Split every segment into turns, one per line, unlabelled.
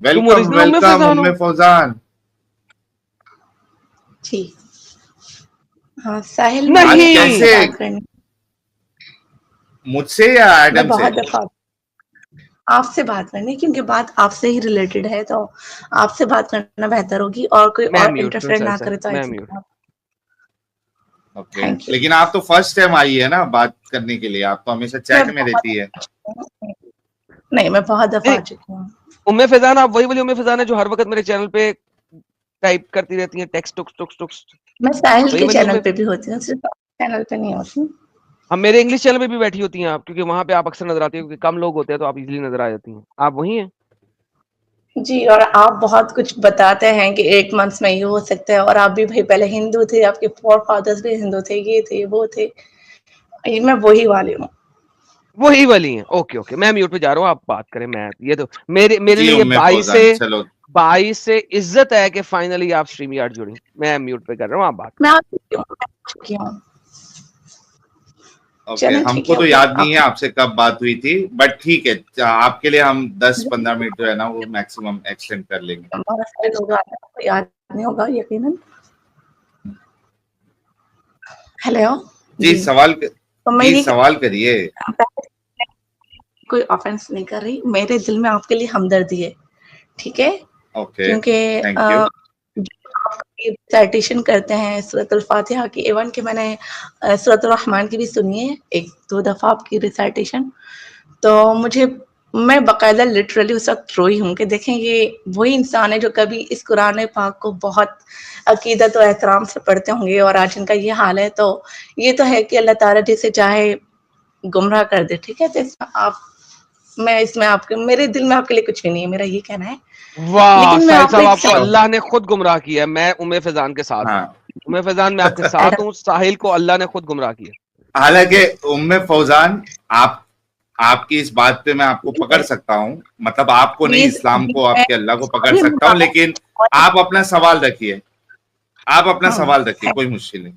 तुम
welcome
original उम्मे
welcome
Faizan हो?
उम्मे फौजान।
जी हाँ साहिल,
आज
मुझे
नहीं
आपसे
कैसे,
बात करनी।
मुझसे या
मैं
एडम से?
बहुत दफा आपसे बात करनी, क्योंकि बात आपसे ही रिलेटेड है, तो आपसे बात करना बेहतर होगी, और कोई
मैं
और
म्यूट
इंटरफेयर ना
सर,
करे तो आई
मैं
think.
Mute.
Okay,
thank you.
लेकिन आप तो फर्स्ट टाइम आई है ना बात करने के लिए, आप तो हमेशा
मैं
चैट में रहती है।
नहीं, मैं बहुत दफा आ
नहीं,
चुकी हूँ।
उम्मे फैजान आप वही वाली उम्मे फैजान है जो हर वक्त मेरे चैनल पे टाइप करती रहती हैं टेक्स्ट टुक्स टुक्स टुक्स,
मैं साहिल
वही
के
वाली
चैनल
उम्मे?
पे भी होती हूँ, सिर्फ चैनल पे नहीं होती।
हम मेरे इंग्लिश चैनल पे भी बैठी होती हैं आप, क्योंकि वहां पे आप अक्सर नजर आती हैं, क्योंकि कम लोग होते हैं तो आप इजीली नजर आ जाती हैं। आप वही हैं?
जी, और आप बहुत कुछ बताते हैं कि 8 मंथ्स में ये हो सकता है, और आप भी भाई पहले हिंदू थे, आपके फोरफादर्स भी हिंदू थे, ये थे वो थे। ये मैं वही वाली हूँ।
वही वाली हैं। ओके ओके, मैं म्यूट पे जा रहा हूँ, आप बात करें। मैं ये तो मेरे
जी
लिए
उम्मे फौजान, चलो
22 से इज्जत है कि फाइनली आप स्ट्रीम यार्ड जुड़ी। मैं म्यूट पे कर रहा हूँ, आप बात
मैं
करें।
आ चुकी हूँ।
ओके,
चलें, ठीक
हमको
है,
तो
ओके।
याद नहीं है आपसे कब बात हुई थी, बट ठीक है, आपके लिए हम 10-15 मिनट जो है ना वो मैक्सिमम एक्सटेंड कर लेंगे।
बहुत सारे लोग आते हैं, आपको याद नहीं होगा यकीनन। हेलो
जी सवाल
तो मैं
जी
ये
सवाल करिए।
कोई ऑफेंस नहीं कर रही, मेरे दिल में आपके लिए हमदर्दी है, ठीक है?
ओके,
क्योंकि
थैंक यू।
जो आप रिसाइटेशन करते हैं सूरत फातिहा की, इवन कि मैंने सूरत रहमान की भी सुनी है 1-2 दफ़ा आपकी रिसाइटेशन, तो मैं बाकायदा लिटरली उस वक्त रोई हूँ कि देखें ये वही इंसान है जो कभी इस कुरान पाक को बहुत अकीदत और एहतराम से पढ़ते होंगे, और आज इनका ये हाल है। तो ये तो है कि अल्लाह ताला जिसे चाहे गुमराह कर दे, ठीक है? तो मैं इसमें आपके मेरे दिल में आपके लिए कुछ भी नहीं है, मेरा ये कहना है।
वाह
लेकिन मैं
साहिल
आपको
साहब,
एक
आपको अल्लाह ने खुद गुमराह किया है। मैं उम्मे फैजान के साथ हूँ।
हाँ,
उम्मे फैजान मैं आपके साथ हूँ, साहिल को अल्लाह ने खुद गुमराह किया।
हालांकि उम्मे फौजान, आपकी इस बात पे मैं आपको पकड़ सकता हूँ, मतलब आपको नहीं,
प्लीज
इस्लाम
अभी
को,
मैं
आपके अल्लाह को पकड़
सॉरी,
सकता हूँ, लेकिन आप अपना सवाल रखिए, आप अपना सवाल रखिए,
है।
कोई मुश्किल नहीं।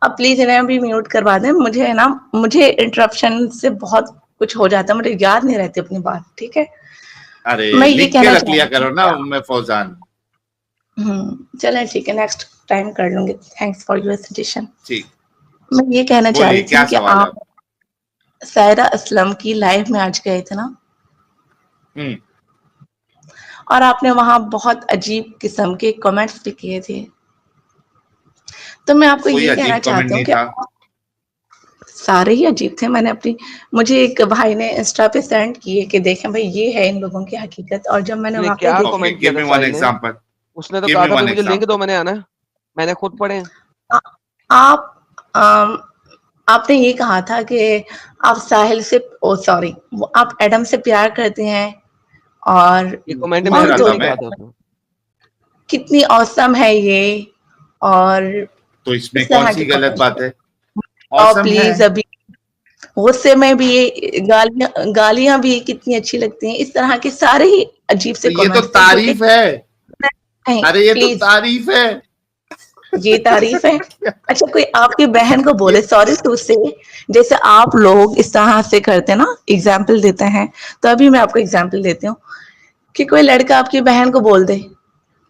अब प्लीज इन्हें भी म्यूट करवा दें। मुझे इंटरप्शन से बहुत कुछ हो जाता है, मुझे याद नहीं रहती अपनी बात, ठीक है?
अरे
मैं ये
लिख के
कहना
रख
चाह
लिया
रही
करो ना
थी।
उम्मे फौजान।
चलें, ठीक है, नेक्स्ट टाइम कर लूंगी। Thanks for your suggestion.
ठीक,
मैं ये कहना चाह
बोलिए
रही
क्या
थी कि
सवाल है
आप सायरा असलम की लाइव में आज गए थे ना,
हम्म,
और आपने वहां बहुत अजीब किस्म के कमेंट्स भी किए थे। तो मैं आपको
कोई
ये कहना
अजीब कमेंट
चाहती हूँ
नहीं
कि
था।
सारे ही अजीब थे। मुझे एक भाई ने इंस्टा पे सेंड किए कि देखें भाई ये है इन लोगों की हकीकत, और जब मैंने
ने
वहां पे
क्या
देखा,
ओके,
कमेंट किया
गिव
था
मी वन
साहिल ने?
एग्जांपल,
उसने तो
गिव
कहा
मी
था भाई
वन
मुझे लिंक दो,
एग्जांपल।
मैंने आना है, मैंने खुद पढ़े।
आ- आप आम, आपने ये कहा था कि आप साहिल से, ओ सॉरी, आप एडम से प्यार करते हैं, और
ये कमेंट
पूछ
मैंने
रहा
खुद
था
नहीं
मैं,
कहा था उसमें।
कितनी औसम है ये, और
तो इसमें
इस
कौन
तरह
सी
के
गलत
कमेंट्स।
बात है?
और
औसम है।
प्लीज अभी गुस्से में भी ये गालियां भी कितनी अच्छी लगती हैं, इस तरह के सारे ही अजीब
तो
से
ये तो
कमेंट्स थे जो कि
तारीफ है।
नहीं,
अरे ये तो
प्लीज,
तारीफ है।
ये तारीफ है। अच्छा, कोई आपकी बहन को
ये
बोले सॉरी टू से, जैसे आप लोग इस तरह से करते हैं ना, एग्जाम्पल देते हैं, तो अभी मैं आपको एग्जाम्पल देती हूँ कि कोई लड़का आपकी बहन को बोल दे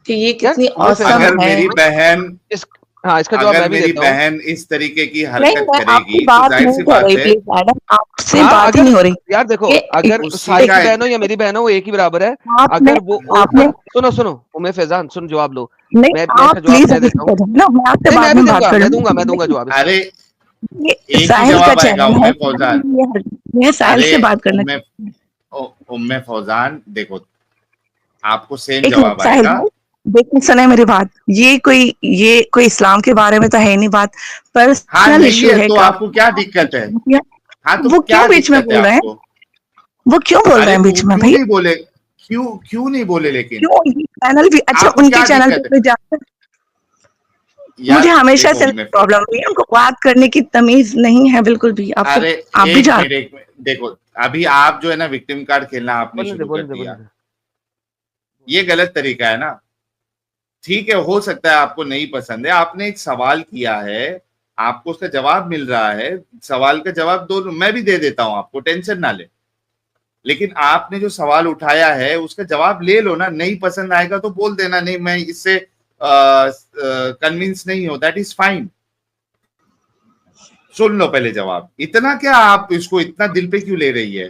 कि ये
यार
कितनी
उम्मे
औसम
फैजान,
अगर
है।
मेरी बहन
इस हाँ इसका जवाब
अगर
मैं भी
मेरी
देता हूँ।
बहन इस तरीके की
नहीं,
हरकत
मैं आपकी
करेगी तो
बात
जाहिर
नहीं
सी
कर
बात
रही,
है,
प्लीज मैडम, आपसे
हाँ
बात ही
अगर
नहीं हो रही।
यार देखो,
ये
अगर
उसी
साहिल
का
की बहन हो या मेरी बहन हो, वो एक ही बराबर है।
आपने
अगर वो
आपने
ओपन सुनो सुनो उम्मे फैजान, सुन जवाब लो।
नहीं,
मैं
आप
इसका जवाब
प्लीज
मैं
अभी
देता हूँ।
ना, मैं आपसे
नहीं
बाद
मैं भी
में बात
दूंगा,
कर
मैं दूंगा
लूंगी।
जवाब इसका।
अरे
ये
एक ही
साहिल का
जवाब आएगा
चैनल है,
उम्मे फौजान।
मैं साहिल
अरे
से बात करना
उम्मे उम्मे फौजान देखो, आपको सेम
एक मिनट
जवाब
साहिल
आएगा।
भाई, देखिए सुने मेरी बात। ये कोई इस्लाम के बारे में तो है नहीं बात,
हाँ
पर्सनल
नहीं
इशू
है
है
तो
का।
आपको क्या दिक्कत है? हाँ तो
वो
क्या
क्यों बीच में
दिक्कत है
बोल रहे हैं?
आपको?
वो क्यों बोल रहे
अरे
हैं बीच में
क्यों
भाई?
नहीं बोले, क्यों नहीं बोले लेकिन?
क्यों ये चैनल भी अच्छा,
आपको
उनके
क्या
चैनल
दिक्कत है?
पे जाकर मुझे
यार
हमेशा
देखो
से
उम्मे
प्रॉब्लम हुई है, उनको बात करने की तमीज नहीं है बिल्कुल भी।
अरे
आप भी जान
एक मिनट देखो, अभी आप जो है ना विक्टिम कार्ड खेलना आपने
बोलने दे
शुरू कर
बोलने दे
दिया,
बोलने दे।
ये गलत तरीका है ना। ठीक है, हो सकता है आपको नहीं पसंद है, आपने एक सवाल किया है, आपको उसका जवाब मिल रहा है, सवाल का जवाब दो, मैं भी दे देता हूं आपको, टेंशन ना ले। लेकिन आपने जो सवाल उठाया है उसका जवाब ले लो ना, नहीं पसंद आएगा तो बोल देना, नहीं मैं इससे कन्विंस नहीं हो, दैट इज फाइन। सुन लो पहले जवाब, इतना क्या आप इसको इतना दिल पे क्यों ले रही है?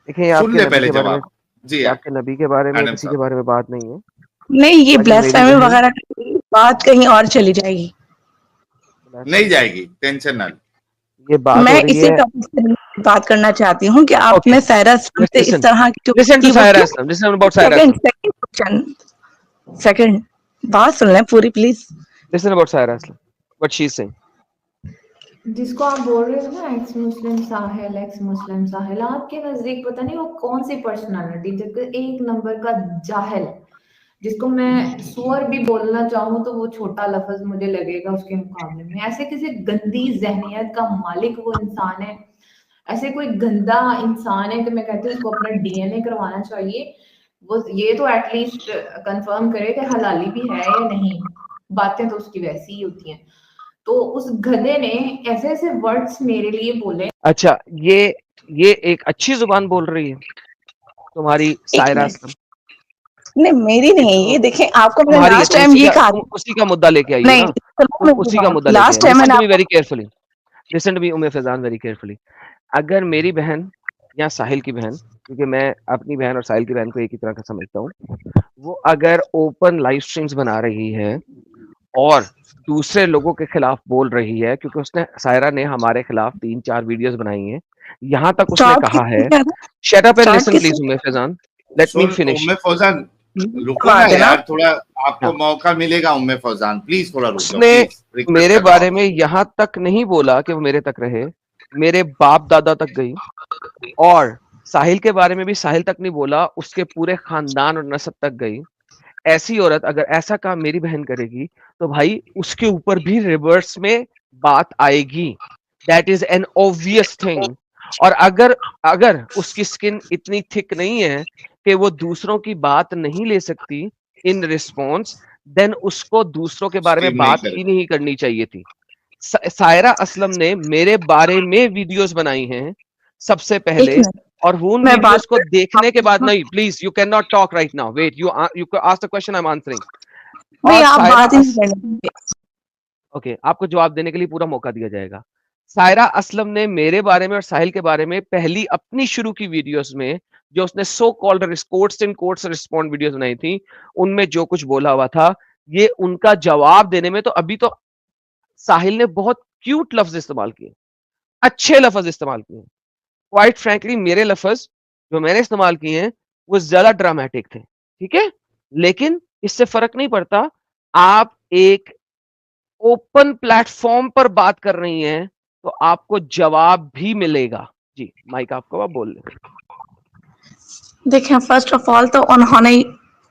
देखिए
सुन
आपके
ले
नबी
पहले
के बारे में,
जवाब। जी हाँ,
आपके नबी के बारे में
मैडम
किसी
साहब।
के बारे में बात नहीं है।
नहीं, ये
अगर मेरी
ब्लास्फेमी
बहन
वगैरह की बात कहीं और चली जाएगी।
नहीं जाएगी, टेंशन ना लो।
ये बात हो
मैं
रही
इसी
है।
टॉपिक से बात करना चाहती हूँ कि
ओके,
आपने सायरा अज़म से इस
लिसन
तरह की जो
लिसन टू
की वो
सायरा
क्यों?
Aslam, listen about Saira
second
Aslam,
second question, second बात सुन लें पूरी please.
Listen about Saira Aslam, what she is saying.
जिसको आप बोल रहे हो ना एक्स मुस्लिम साहिल, आपके नजदीक पता नहीं वो कौन सी पर्सनालिटी, जबकि एक नंबर का जाहिल, जिसको मैं सुअर भी बोलना चाहूँ तो वो छोटा लफ्ज मुझे लगेगा उसके मुकाबले में। ऐसे किसी गंदी जहनियत का मालिक वो इंसान है, ऐसे कोई गंदा इंसान है कि मैं कहती हूँ उसको अपना डीएनए करवाना चाहिए। वो ये तो एटलीस्ट कंफर्म करे कि हलाली भी है या नहीं, बातें तो उसकी वैसी ही होती हैं। तो उस गधे ने ऐसे ऐसे वर्ड्स मेरे लिए बोले।
अच्छा, ये एक अच्छी जुबान बोल रही है तुम्हारी
एक
सायरा
मिनट,
असलम?
नहीं मेरी नहीं, ये देखें आपको मैंने
तुम्हारी है,
लास्ट
तुम
टाइम ये कहा
तुम उसी का मुद्दा लेके आई हो
नहीं,
ना,
सुनो
तुम
मेरी
उसी का
बात,
मुद्दा लेके
लास्ट
आई।
टाइम
लिसन
मैंने
टू मी
आपको
very carefully, listen to me Umme Faizan very carefully. अगर मेरी बहन या साहिल की बहन, क्योंकि मैं अपनी बहन और साहिल की बहन को एक ही तरह का समझता हूँ, वो अगर ओपन लाइव स्ट्रीम्स बना रही है और दूसरे लोगों के खिलाफ बोल रही है, क्योंकि उसने सायरा ने हमारे खिलाफ 3-4 वीडियोस बनाई हैं, यहाँ तक उसने
स्टार्ट
कहा
किसने
है,
किया था?
Shut up and
start
listen please
किसने?
उम्मे फैजान, लेट मी
सुन
फिनिश।
उम्मे फौजान, रुको
करवा
ना
देना।
यार, थोड़ा आपको
हाँ,
मौका मिलेगा। उम्मे फौजान प्लीज थोड़ा रुक जाओ,
उसने
प्लीज रिक्वेस्ट
मेरे
कर रहा हूँ
बारे में यहाँ तक नहीं बोला कि वो मेरे तक रहे, मेरे बाप दादा तक गई, और साहिल के बारे में भी साहिल तक नहीं बोला, उसके पूरे खानदान और नस्ब तक गई। ऐसी औरत अगर ऐसा काम मेरी बहन करेगी तो भाई उसके ऊपर भी रिवर्स में बात आएगी, that is an obvious thing. और अगर अगर उसकी स्किन इतनी थिक नहीं है कि वो दूसरों की बात नहीं ले सकती इन रिस्पॉन्स, देन उसको दूसरों के बारे में
स्ट्रीम नहीं
बात
कर।
ही नहीं करनी चाहिए थी। सायरा असलम ने मेरे बारे में वीडियोस बनाई हैं सबसे
एक
पहले,
मिनट,
और उन
मैं बात
वीडियोस को
कर
देखने के बाद,
आप
नहीं please you can not talk right now, wait, you ask the question, I am answering.
भाई
और
आप
सायरा
बात ही नहीं करने देंगे।
ओके, आपको जवाब देने के लिए पूरा मौका दिया जाएगा। सायरा असलम ने मेरे बारे में और साहिल के बारे में पहली अपनी शुरू की वीडियोस में, जो उसने so called quotes in quotes respond videos बनाई थी, उनमें जो कुछ बोला हुआ था, ये उनका जवाब देने में तो अभी तो साहिल ने बहुत क्यूट लफ्ज इस्तेमाल किए, अच्छे लफ्ज इस्तेमाल किए। क्वाइट फ्रैंकली मेरे लफ्ज जो मैंने इस्तेमाल किए हैं वो ज्यादा ड्रामेटिक थे, ठीक है, लेकिन इससे फर्क नहीं पड़ता। आप एक ओपन प्लेटफॉर्म पर बात कर रही हैं तो आपको जवाब भी मिलेगा। जी, माइक आपको, आप बोल लें।
देखिए फर्स्ट ऑफ ऑल तो उन्होंने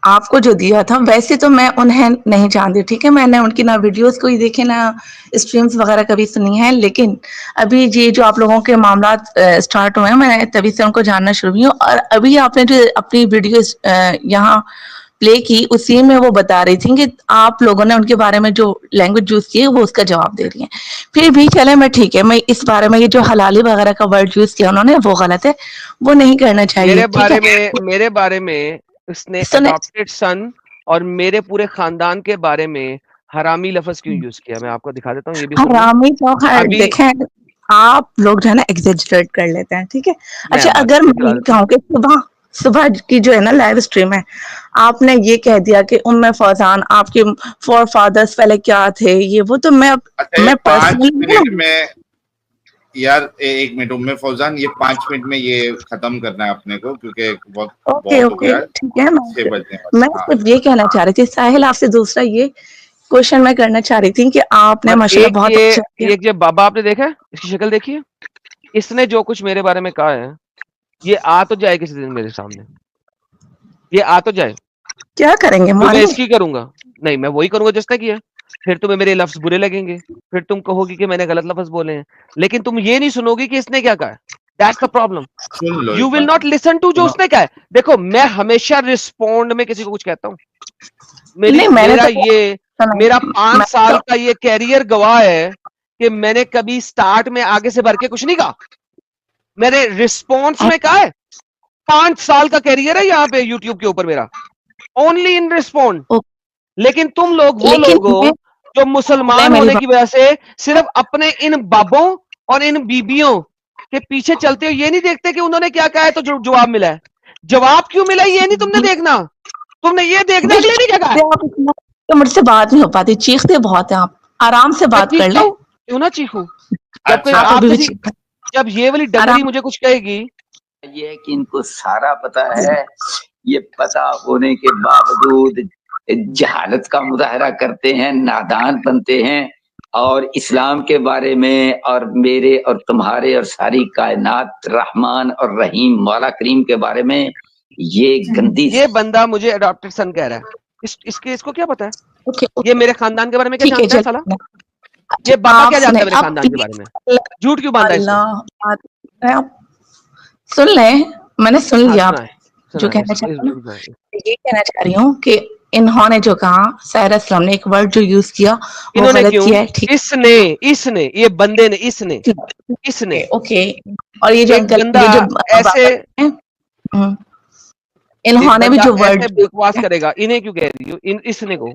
आपको जो दिया था, वैसे तो मैं उन्हें नहीं जानती, ठीक है, मैंने उनकी ना वीडियोस कोई देखे ना स्ट्रीम्स वगैरह कभी सुनी है, लेकिन अभी ये जो आप लोगों के मामला स्टार्ट हुए हैं, मैं तभी से उनको जानना शुरू हुई हूँ। और अभी आपने जो अपनी वीडियो यहाँ प्ले की, उसी में वो बता रही थी कि आप लोगों ने उनके बारे में जो लैंग्वेज यूज की है वो उसका जवाब दे रही है। फिर भी चले, मैं ठीक है, मैं इस बारे में ये जो हलाली वगैरह का वर्ड यूज किया उन्होंने वो गलत है, वो नहीं करना चाहिए, ठीक है।
मेरे बारे में उसने
सुने,
अडॉप्टेड सन और मेरे पूरे खानदान के बारे में हरामी लफ्ज क्यों यूज किया, मैं आपको दिखा देता हूँ, ये भी सुन लो।
हरामी तो खैर
अभी
देखें, आप लोग जो है ना एग्जेजरेट कर लेते हैं, ठीक है।
मैं
अच्छा,
बात
अगर
करने
मैं
के
ये
बाद,
कहूँ कि सुबह सुबह की जो है ना लाइव स्ट्रीम है, आपने ये कह दिया कि उम्मे फौजान आपके फोर फादर्स पहले क्या थे, ये वो तो
अच्छा ये
मैं
5
पर्सनली
मिनट में यार, एक मिनट उम्मे फौजान, ये 5 मिनट में ये खत्म करना है अपने को, क्योंकि बहुत
ओके
बहुत हो
ओके
गया,
ठीक है।
6 बजने वाले।
मैं
हाँ,
सिर्फ ये कहना चाह रही थी साहिल, आपसे दूसरा ये क्वेश्चन मैं करना चाह रही थी कि आपने
और
माशाल्लाह बहुत अच्छा किया।
एक जो बाबा आपने देखा है, इसकी शक्ल देखिए, इसने जो कुछ मेरे बारे में कहा है, ये आ तो जाए किसी दिन मेरे सामने, ये आ तो जाए,
क्या करेंगे,
तो मैं
मारेंगे?
इसकी करूंगा, नहीं मैं वही करूंगा जिसने किया, फिर तुम्हें मेरे लफ्ज बुरे लगेंगे, फिर तुम कहोगी कि मैंने गलत लफ्ज बोले हैं, लेकिन तुम ये नहीं सुनोगी कि इसने क्या कहा है। दैट्स द प्रॉब्लम,
सुन लो
यू
एक
विल
बार,
नॉट लिसन टू जो
सुनो।
उसने कहा है। देखो, मैं हमेशा रिस्पोंड में किसी को कुछ कहता हूँ,
नहीं, मैंने तो
मेरा
सुना,
5
मैं
साल
तो
का ये कैरियर गवाह है कि मैंने कभी स्टार्ट में आगे से भर के कुछ नहीं कहा। मेरे रिस्पॉन्स में क्या है, 5 साल का कैरियर है यहाँ पे यूट्यूब के ऊपर मेरा, ओनली इन रिस्पॉन्ड। लेकिन तुम लोग वो लोग हो जो मुसलमान होने की वजह से सिर्फ अपने इन बाबों और इन बीबियों के पीछे चलते हो, ये नहीं देखते कि उन्होंने क्या कहा है तो जवाब मिला है। जवाब क्यों मिला है ये नहीं तुमने देखना, तुमने ये देखना है कि क्या कहा है।
तो मुझसे बात नहीं हो पाती, चीखते बहुत है आप, आराम से बात कर लो।
क्यों ना चीखूं, जब ये वाली डंगरी मुझे कुछ कहेगी।
ये है कि इनको सारा पता है, ये पता होने के बावजूद जहालत का मुजाहरा करते हैं, नादान बनते हैं और इस्लाम के बारे में और मेरे और तुम्हारे और सारी कायनात रहमान और रहीम मौला करीम के बारे में ये गंदी।
ये बंदा मुझे अडॉप्टेड सन कह रहा है, इसको क्या पता है? ये मेरे खानदान के बारे में क्या जानता है साला? ये बाबा क्या जानता है मेरे खानदान के बारे में? झूठ क्यों बांधा है?
सुन ले, मैंने सुन लिया जो कहना चाहती हूँ। ये कहना चाह रही हूँ कि इन्होंने जो कहा, सायरा असलम ने एक वर्ड जो यूज किया वो गलत किया है। ठीक,
इसने ये बंदे ने इसने
ओके। और ये जो
ऐसे
इन्होंने भी जो वर्ड
बकवास करेगा, इन्हें क्यों कह रही हो इसने को?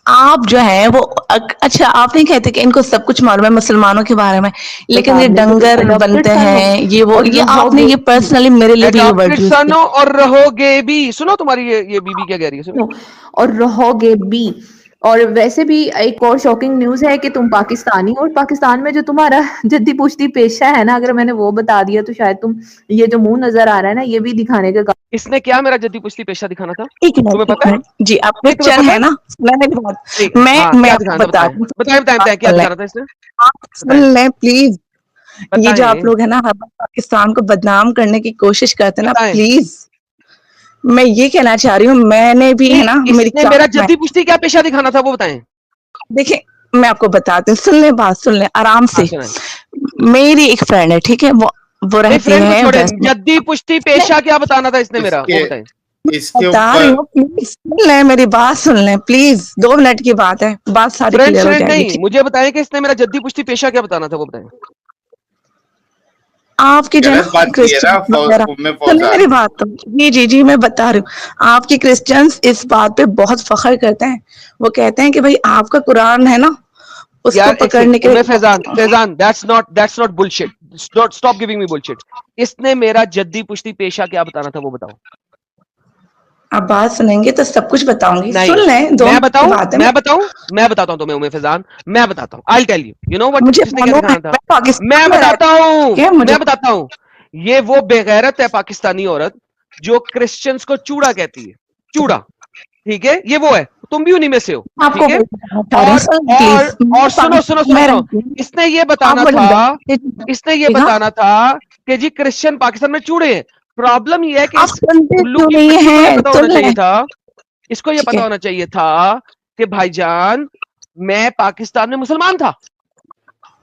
आप जो है वो अच्छा, आप नहीं कहते कि इनको सब कुछ मालूम है मुसलमानों के बारे में, लेकिन ये डंगर बनते हैं, ये वो, ये आपने ये पर्सनली मेरे लिए भी ये वर्ड यूज किया।
और रहोगे भी, सुनो तुम्हारी ये बीबी क्या कह रही है, सुनो।
और रहोगे भी। और वैसे भी एक और शॉकिंग न्यूज है कि तुम पाकिस्तानी हो, और पाकिस्तान में जो तुम्हारा जद्दी पुश्ती पेशा है ना, अगर मैंने वो बता दिया तो शायद तुम ये जो मुंह नजर आ रहा है ना, ये भी दिखाने का।
इसने क्या मेरा जद्दी पुश्ती पेशा दिखाना था?
तुम्हें पता है जी? आपको चैनल है ना, मैं
बताएं क्या दिखाना था इसने?
सुन ले प्लीज, ये जो आप लोग है ना पाकिस्तान को बदनाम करने की कोशिश करते हैं ना, प्लीज मैं ये कहना चाह रही हूँ, मैंने भी है ना,
मेरा जद्दी पुश्ती क्या पेशा दिखाना था वो बताएं।
देखिए मैं आपको बताती हूँ, सुन ले बात, सुन ले आराम से। मेरी एक फ्रेंड है, ठीक है, वो रहती है।
जद्दी पुश्ती पेशा क्या बताना था इसने मेरा, वो बताएं।
बता रही हूँ, प्लीज सुन ले मेरी बात, सुन ले प्लीज, 2 मिनट की बात है, बात सारी क्लियर हो जाएगी।
मुझे बताएं कि इसने मेरा जद्दी पुश्ती पेशा क्या बताना था वो बताएं।
आपकी जो मेरी बात तो जी मैं बता रही हूँ, आपके क्रिश्चियंस इस बात पे बहुत फख्र करते हैं। वो कहते हैं कि भाई आपका कुरान है ना, उसको पकड़ने के लिए।
Faizan that's not bullshit, stop giving me bullshit. इसने मेरा जद्दी पुश्ती पेशा क्या बताना था वो बताओ।
आप बात सुनेंगे तो सब कुछ बताऊंगी, सुन लें।
मैं बताता हूँ तुम्हें उम्मे फैजान, मैं बताता हूँ। I will tell you, you know what किसने क्या दिखाना था। मैं बताता हूँ। ये वो बेगैरत है पाकिस्तानी औरत जो क्रिश्चियंस को चूड़ा कहती है, चूड़ा, ठीक है, ये वो है, तुम भी उन्हीं में से हो, ठीक है। और सुनो, इसने ये बताना था कि जी क्रिश्चियन पाकिस्तान में चूड़े हैं। प्रॉब्लम ये है कि इसको ये पता होना चाहिए था कि भाईजान मैं पाकिस्तान में मुसलमान था,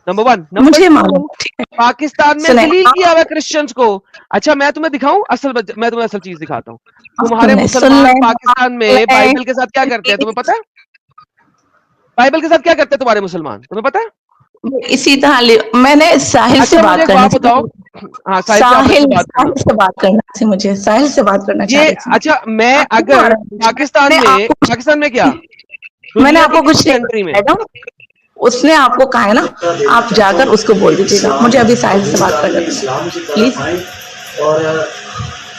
नंबर 1। नंबर 2, पाकिस्तान में जलील किया हुआ क्रिश्चियंस को। अच्छा मैं तुम्हें दिखाऊं मैं तुम्हें असल चीज दिखाता हूँ। तुम्हारे मुसलमान पाकिस्तान में बाइबल के साथ क्या करते हैं तुम्हें पता है? बाइबल के साथ क्या करते हैं तुम्हारे मुसलमान, तुम्हें पता है?
इसी तरह मैंने साहिल से बात करना,
बताओ। हाँ
साहिल से बात करना थी मुझे, साहिल से बात करना चाहिए।
अच्छा मैं अगर पाकिस्तान में क्या,
मैंने आपको कुछ कंट्री में उसने आपको कहा है ना, आप जाकर उसको बोल दीजिएगा। मुझे अभी साहिल से बात करना प्लीज।
और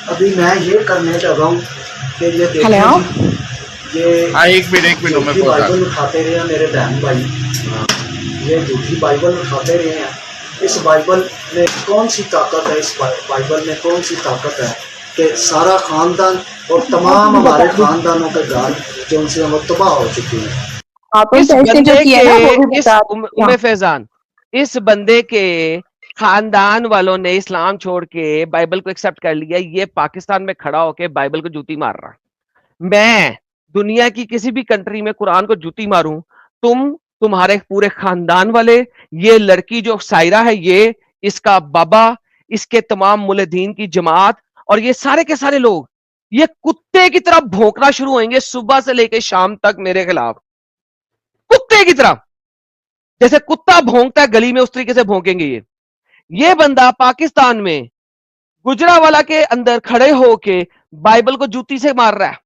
अभी मैं ये करने लगा हूँ कि ये
हेलो,
ये एक मिनट में
बाइबल उठाते रहे हैं मेरे बहन भाई, ये झूठी बाइबल उठाते रहे हैं। इस बाइबल में कौन सी ताकत है, इस बाइबल में कौन सी ताकत है कि सारा खानदान और तमाम हमारे खानदानों के घर जो उनसे हम तबाह हो चुके हैं।
फैजान, इस बंदे के खानदान वालों ने इस्लाम छोड़ के बाइबल को एक्सेप्ट कर लिया, ये पाकिस्तान में खड़ा होके बाइबल को जूती मार रहा। मैं दुनिया की किसी भी कंट्री में कुरान को जूती मारूं, तुम्हारे पूरे खानदान वाले, ये लड़की जो सायरा है, ये इसका बाबा, इसके तमाम मुल्दीन की जमात और ये सारे के सारे लोग ये कुत्ते की तरह भौंकना शुरू होंगे सुबह से लेकर शाम तक मेरे खिलाफ, कुत्ते की तरह। जैसे कुत्ता भौंकता है गली में उस तरीके से भौंकेंगे ये। ये बंदा पाकिस्तान में गुजरावाला के अंदर खड़े होके बाइबल को जूती से मार रहा है।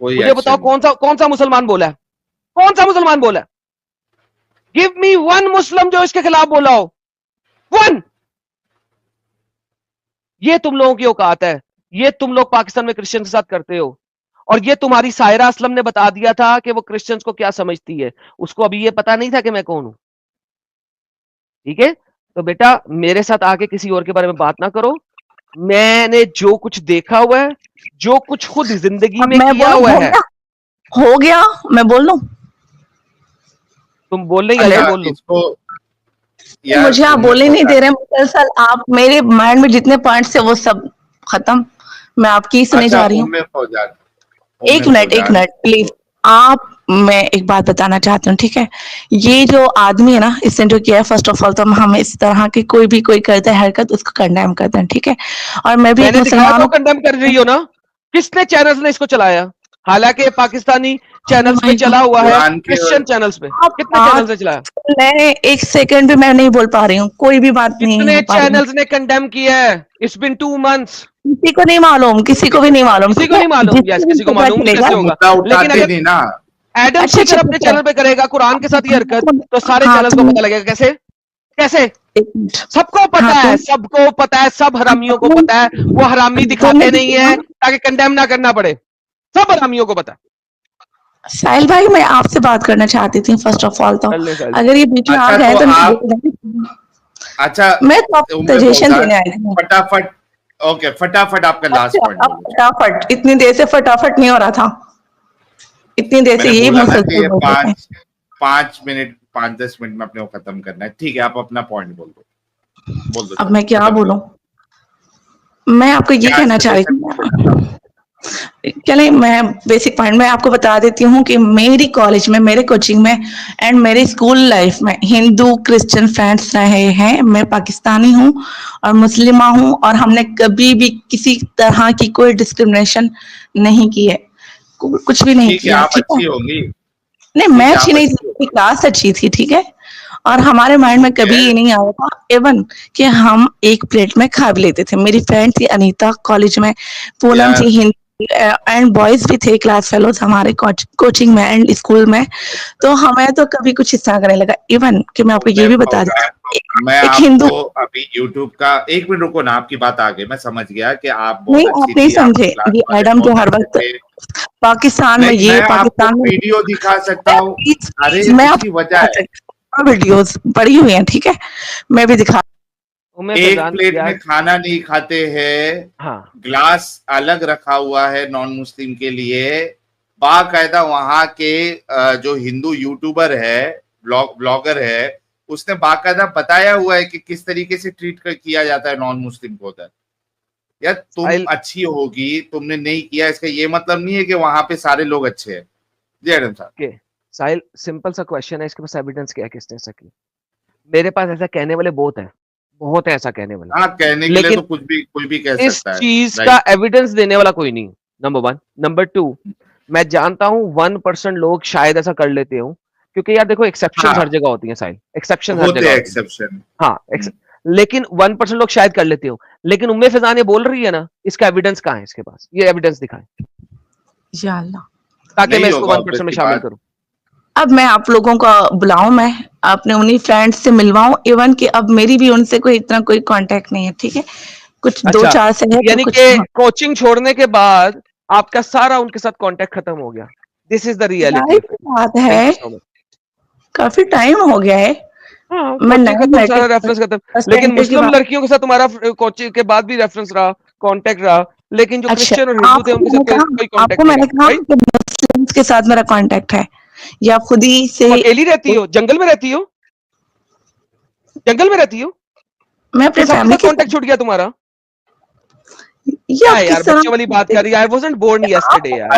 कोई
मुझे बताओ कौन सा मुसलमान बोला है? कौन सा मुसलमान बोला है? गिव मी वन मुस्लिम जो इसके खिलाफ बोला हो, वन। ये तुम लोगों की औकात है, ये तुम लोग पाकिस्तान में क्रिश्चियन के साथ करते हो। और ये तुम्हारी सायरा असलम ने बता दिया था कि वो क्रिश्चियंस को क्या समझती है, उसको अभी ये पता नहीं था कि मैं कौन हूं। ठीक है, तो बेटा मेरे साथ आके किसी और के बारे में बात ना करो। मैंने जो कुछ देखा हुआ है, जो कुछ खुद जिंदगी में किया हुआ है।
हो गया, मैं बोल लूं?
तुम बोल रही है, बोल लो।
मुझे आप बोलने नहीं दे रहे। मुसलसल आप मेरे माइंड में जितने पॉइंट्स थे वो सब खत्म। मैं आपकी सुनने जा रही हूँ। एक मिनट प्लीज। आप, मैं एक बात बताना चाहती हूँ, ठीक है? ये जो आदमी है ना, इसने जो किया है, फर्स्ट ऑफ ऑल तो हम इस तरह की कोई करता है हरकत, उसको कंडेम करते हैं, ठीक है? और मैं भी एक मुसलमान हूँ।
कंडेम कर रही हो ना? किसने चैनल्स ने इसको चलाया? हालांकि पाकिस्तानी चैनल्स पे चला हुआ है, क्रिश्चियन चैनल्स पे कितने चैनल्स ने चलाया?
मैं एक सेकंड भी मैं नहीं बोल पा रही हूँ, कोई भी बात नहीं।
कितने चैनल्स ने कंडेम किया है? It's been 2 months।
किसी को नहीं मालूम, किसी को भी नहीं मालूम,
किसी को नहीं मालूम। यस, किसी को मालूम कैसे होगा? लेकिन अगर एडम सीकर अपने चैनल पे करेगा कुरान के साथ ये हरकत, तो सारे चैनल्स को पता लगेगा। कैसे कैसे? सबको पता है, सबको पता है, सब हरामियों को पता है। वो हरामी दिखाते नहीं है ताकि कंडेम ना करना पड़े। सब हरामियों को पता है।
साहिल भाई, मैं आपसे बात करना चाहती थी फर्स्ट ऑफ ऑल तो। अगर ये बीच में आ गए तो
अच्छा,
मैं सजेशन देने आई थी।
फटाफट, ओके, फटाफट आपका लास्ट पॉइंट।
फटाफट, इतनी देर से फटाफट नहीं हो रहा था। इतनी देर से ये मुसलसल
5-10 मिनट में अपने को खत्म करना है। ठीक है, आप अपना पॉइंट बोल दो।
अब मैं क्या बोलूं? मैं आपको ये कहना चाह रही थी। चलिए, मैं बेसिक पॉइंट में आपको बता देती हूँ कि मेरी कॉलेज में, मेरे कोचिंग में एंड मेरे स्कूल लाइफ में हिंदू क्रिश्चियन फ्रेंड्स रहे हैं। मैं पाकिस्तानी हूँ और मुस्लिमा हूँ, और हमने कभी भी किसी तरह की कोई डिस्क्रिमिनेशन नहीं की है, कुछ भी नहीं किया।
आप अच्छी होंगी।
नहीं, मैं अच्छी नहीं थी, क्लास अच्छी थी, ठीक है? और हमारे माइंड में कभी ये नहीं आया था इवन कि हम एक प्लेट में खा भी लेते थे। मेरी फ्रेंड थी अनीता कॉलेज में, पूनम थी, हिंदी एंड बॉयज भी थे क्लास फेलोज हमारे कोचिंग में एंड स्कूल में। तो हमें तो कभी कुछ इस तरह करने लगा। इवन कि मैं आपको ये भी बता दूं,
मैं एक हिंदू अभी यूट्यूब का, 1 मिनट रुको ना, आपकी बात आ गई, मैं समझ गया कि आप
नहीं, आप नहीं समझे। ये एडम जो हर वक्त पाकिस्तान में, ये पाकिस्तान में
वीडियो दिखा सकता हूँ। अरे
मैं
इसकी वजह है,
वीडियोस पड़ी हुई हैं, ठीक है? मैं भी दिखा।
एक प्लेट में खाना नहीं खाते हैं। हाँ। ग्लास अलग रखा हुआ है नॉन मुस्लिम के लिए। बाकायदा वहां के जो हिंदू यूट्यूबर है, ब्लॉगर है, उसने बाकायदा बताया हुआ है कि किस तरीके से ट्रीट किया जाता है नॉन मुस्लिम को उधर। यार तुम अच्छी होगी, तुमने नहीं किया, इसका ये मतलब नहीं है कि वहां पे सारे लोग अच्छे हैं। जी एडम साहब।
साहिल, सिंपल सा क्वेश्चन है, इसके पास एविडेंस क्या है किसने ऐसा किया? मेरे पास ऐसा कहने वाले बहुत है ऐसा कहने वाले।
हाँ, कहने के लिए तो कोई भी कह सकता है।
इस चीज का एविडेंस देने वाला कोई नहीं, नंबर 1। नंबर 2, मैं जानता हूं 1% लोग शायद ऐसा कर लेते हो, क्योंकि यार देखो एक्सेप्शन हर जगह होती है साहिल, एक्सेप्शन हर जगह एक्सेप्शन। हाँ, लेकिन 1% लोग शायद कर लेते हो। लेकिन उम्मे फैजान ये बोल रही है ना, इसका एविडेंस कहाँ है इसके पास? ये एविडेंस दिखाएं
या अल्लाह,
ताकि मैं इसको 1% में शामिल करूं।
अब मैं आप लोगों को बुलाऊं, मैं अपने उन्हीं फ्रेंड्स से मिलवाऊं, इवन कि अब मेरी भी उनसे कोई इतना कोई कांटेक्ट नहीं है, ठीक है? कुछ 2-4 से है,
यानी कि कोचिंग छोड़ने के बाद आपका सारा उनके साथ कांटेक्ट खत्म हो गया। This is the reality.
बात है, काफी टाइम हो गया है।
मैं सारा रेफरेंस खत्म, लेकिन मुस्लिम लड़कियों के साथ तुम्हारा कोचिंग के बाद भी रेफरेंस रहा, कांटेक्ट रहा, लेकिन जो क्रिश्चियन और हिंदू थे उनके साथ कोई कांटेक्ट नहीं।
मैंने कहा कि मुस्लिम्स के साथ मेरा कांटेक्ट है, या खुद ही से।
अकेली रहती हो? जंगल में रहती हो? जंगल में रहती हो?
मैं अपने फैमिली के
कांटेक्ट छूट गया तुम्हारा? यार बच्चों वाली बात कर रही है। I wasn't born yesterday यार।